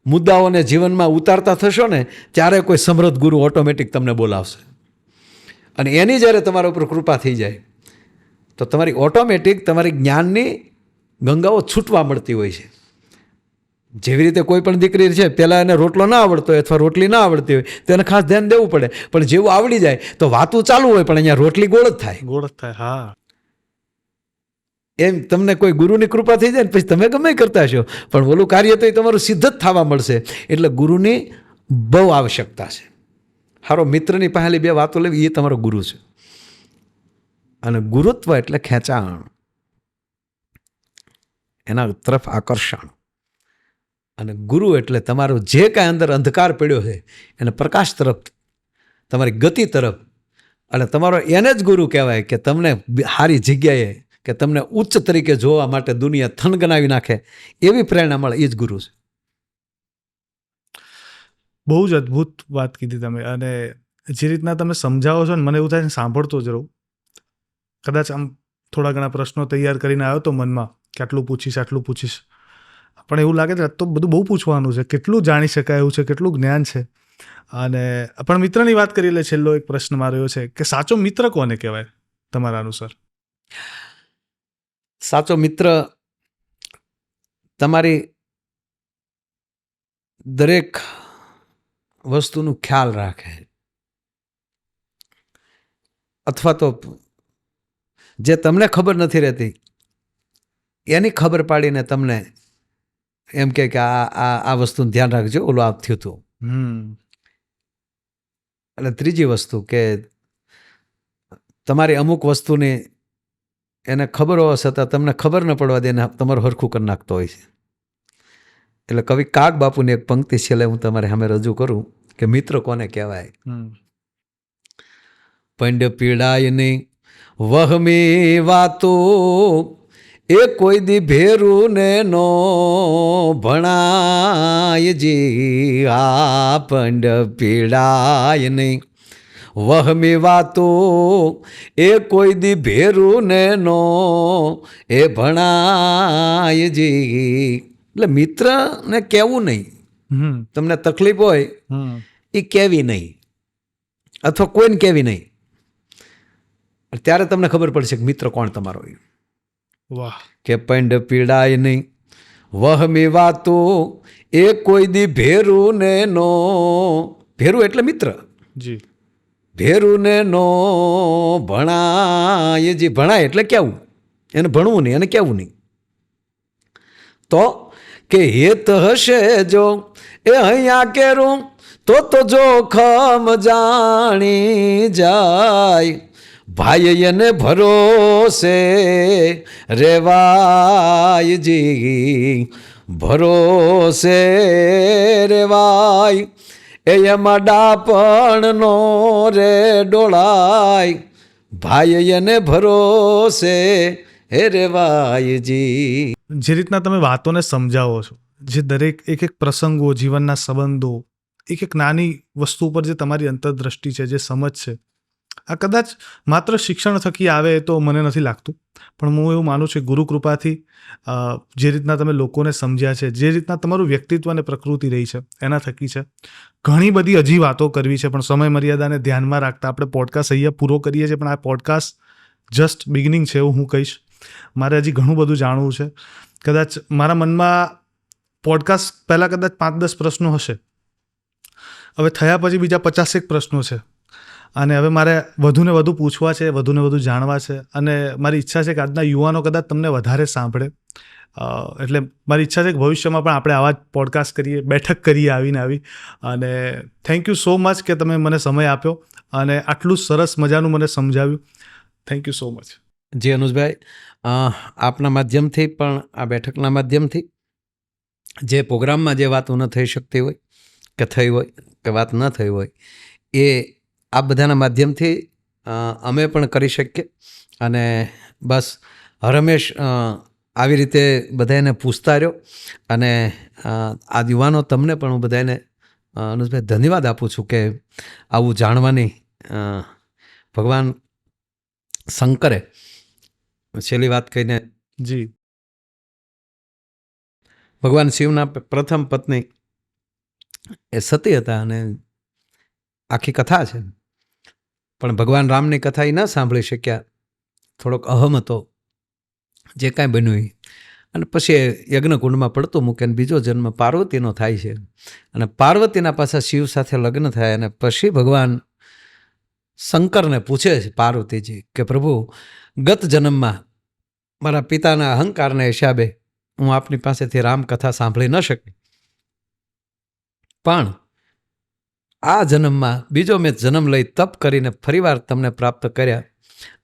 મુદ્દાઓને જીવનમાં ઉતારતા થશો ને ત્યારે કોઈ સમૃદ્ધ ગુરુ ઓટોમેટિક તમને બોલાવશે. અને એની જ્યારે તમારા ઉપર કૃપા થઈ જાય તો તમારી ઓટોમેટિક તમારી જ્ઞાનની ગંગાઓ છૂટવા મળતી હોય છે. જેવી રીતે કોઈ પણ દીકરી છે, પહેલાં એને રોટલો ના આવડતો હોય અથવા રોટલી ના આવડતી હોય તો એને ખાસ ધ્યાન દેવું પડે, પણ જેવું આવડી જાય તો વાતું ચાલુ હોય પણ અહીંયા રોટલી ગોળ જ થાય. ગોળ જ થાય. હા. એમ તમને કોઈ ગુરુની કૃપા થઈ જાય ને પછી તમે ગમે કરતા છો, પણ ઓલું કાર્ય તો એ તમારું સિદ્ધ જ થવા મળશે. એટલે ગુરુની બહુ આવશ્યકતા છે. હારો મિત્રની પહેલી 2 વાતો લેવી એ તમારો ગુરુ છે. અને ગુરુત્વ એટલે ખેંચાણ, એના તરફ આકર્ષણ. અને ગુરુ એટલે તમારો જે કાંઈ અંદર અંધકાર પડ્યો છે એને પ્રકાશ તરફ, તમારી ગતિ તરફ. અને તમારો એને જ ગુરુ કહેવાય કે તમને સારી જગ્યાએ કે તમને ઉચ્ચ તરીકે જોવા માટે દુનિયા થનગનાવી નાખે એવી પ્રેરણા મળે, એ જ ગુરુ છે. બહુ જ અદ્ભુત વાત કીધી તમે. અને જે રીતના તમે સમજાવો છો ને મને એવું થાય ને સાંભળતો જ રહું. કદાચ આમ થોડા ઘણા પ્રશ્નો તૈયાર કરીને આવ્યો તો મનમાં કે આટલું પૂછીશ, પણ એવું લાગે છે તો બધું બહુ પૂછવાનું છે, કેટલું જાણી શકાય એવું છે, કેટલું જ્ઞાન છે. અને પણ મિત્રની વાત કરી એટલે છેલ્લો એક પ્રશ્ન મારો એવો છે કે સાચો મિત્ર કોને કહેવાય તમારા અનુસાર? સાચો મિત્ર તમારી દરેક વસ્તુનું ખ્યાલ રાખે, અથવા તો જે તમને ખબર નથી રહેતી એની ખબર પાડીને તમને એમ કે આ વસ્તુનું ધ્યાન રાખજો, ઓલું આ થયું હતું. અને ત્રીજી વસ્તુ કે તમારી અમુક વસ્તુની એને ખબર હોવા છતાં તમને ખબર ન પડવા દે એને તમારું હરખું કરી નાખતો હોય છે. એટલે કવિ કાગ બાપુની એક પંક્તિ છેલ્લે હું તમારે સામે રજૂ કરું કે મિત્ર કોને કહેવાય. પંડ પીડાય નહીં વહમી વાતો, એ કોઈ દી ભેરું ને નો ભણાય જી. આ પંડ પીડાય નહીં વહમી વાતો, એ કોઈ દી ભેરું ને નો એ ભણાય જી. એટલે મિત્રને કહેવું નહીં, તમને તકલીફ હોય એ કહેવી નહીં, અથવા કોઈને કહેવી નહીં. ત્યારે તમને ખબર પડશે કે મિત્ર કોણ તમારો. વાહ. કે પંડ પીડાય નહીં વહમી વાતો, એ કોઈ દી ભેરું ને નો. ભેરું એટલે મિત્ર. જી. ભેરું ને નો ભણાય જી. ભણાય એટલે કેવું, એને ભણવું નહીં, એને કહેવું નહીં. તો કે હેત હશે જો એ અહીંયા કેરું તો જોખમ જાણી જાય. ભાઈ એને ભરોસે રેવાય જી. ભરોસે રેવાય એમાં ડાપણ નો રે ડોળાય. ભાઈ એને ભરોસે હે રેવાય જી. જે રીતના તમે વાતોને સમજાવો છો, જે દરેક એક પ્રસંગો, જીવનના સંબંધો, એક નાની વસ્તુ પર જે તમારી અંતરદ્રષ્ટિ છે, જે સમજ છે, આ કદાચ માત્ર શિક્ષણ થકી આવે તો મને નથી લાગતું, પણ હું એવું માનું છું ગુરુ કૃપાથી જે રીતના તમે લોકોને સમજ્યા છે, જે રીતના તમારું વ્યક્તિત્વ અને પ્રકૃતિ રહી છે એના થકી છે. ઘણી બધી હજી વાતો કરવી છે, પણ સમય મર્યાદાને ધ્યાનમાં રાખતા આપણે પોડકાસ્ટ અહીંયા પૂરો કરીએ છીએ. પણ આ પોડકાસ્ટ જસ્ટ બિગિનિંગ છે એવું હું કહીશ. મારે હજી ઘણું બધું જાણવું છે. કદાચ મારા મનમાં પોડકાસ્ટ પહેલાં કદાચ 5-10 પ્રશ્નો હશે, હવે થયા પછી બીજા 50 પ્રશ્નો છે અને હવે મારે વધુને વધુ પૂછવા છે, વધુને વધુ જાણવા છે અને મારી ઈચ્છા છે કે આજના યુવાનો કદાચ તમને વધારે સાંભળે. એટલે મારી ઈચ્છા છે કે ભવિષ્યમાં પણ આપણે આવા જ પોડકાસ્ટ કરીએ, બેઠક કરીએ આવીને આવી. અને થેન્ક યુ સો મચ કે તમે મને સમય આપ્યો અને આટલું સરસ મજાનું મને સમજાવ્યું. Thank you so much. જી અનુજભાઈ, આપના માધ્યમથી પણ આ બેઠકના માધ્યમથી જે પ્રોગ્રામમાં જે વાતો ન થઈ શકતી હોય કે થઈ હોય કે વાત ન થઈ હોય એ આ બધાના માધ્યમથી અમે પણ કરી શકીએ. અને બસ હરમેશ આવી રીતે બધાને પૂછતા રહ્યો. અને આ યુવાનો તમને પણ હું બધાને અનુજભાઈ ધન્યવાદ આપું છું કે આવું જાણવાની ભગવાન શંકરે છેલ્લી વાત કહીને જી ભગવાન શિવના પ્રથમ પત્ની એ સતી હતા અને આખી કથા છે. પણ ભગવાન રામની કથા એ ન સાંભળી શક્યા, થોડોક અહમ હતો જે કાંઈ બન્યું એ. અને પછી યજ્ઞકુંડમાં પડતું મૂકે અને બીજો જન્મ પાર્વતીનો થાય છે. અને પાર્વતીના પાછા શિવ સાથે લગ્ન થાય અને પછી ભગવાન શંકરને પૂછે છે પાર્વતીજી કે પ્રભુ, ગત જન્મમાં મારા પિતાના અહંકારના હિસાબે હું આપની પાસેથી રામકથા સાંભળી ન શકી, પણ આ જન્મમાં બીજો મેં જન્મ લઈ તપ કરીને ફરીવાર તમને પ્રાપ્ત કર્યા,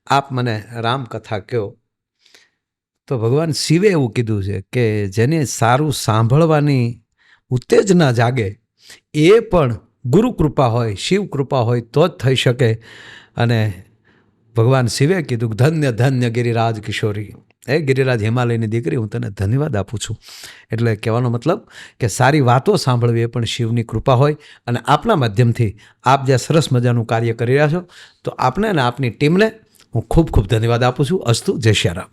આપ મને રામકથા કહો. તો ભગવાન શિવે એવું કીધું છે કે જેને સારું સાંભળવાની ઉત્તેજના જાગે એ પણ ગુરુ કૃપા હોય, શિવ કૃપા હોય તો જ થઈ શકે. અને ભગવાન શિવે કીધું ધન્ય ધન્ય ગિરિરાજ કિશોરી, એ ગિરિરાજ હિમાલયની દીકરી, હું તને ધન્યવાદ આપું છું. એટલે કહેવાનો મતલબ કે સારી વાતો સાંભળવી એ પણ શિવની કૃપા હોય. અને આપના માધ્યમથી આપ જે સરસ મજાનું કાર્ય કરી રહ્યા છો તો આપને અને આપની ટીમને હું ખૂબ ખૂબ ધન્યવાદ આપું છું. અસ્તુ, જય શ્રી રામ.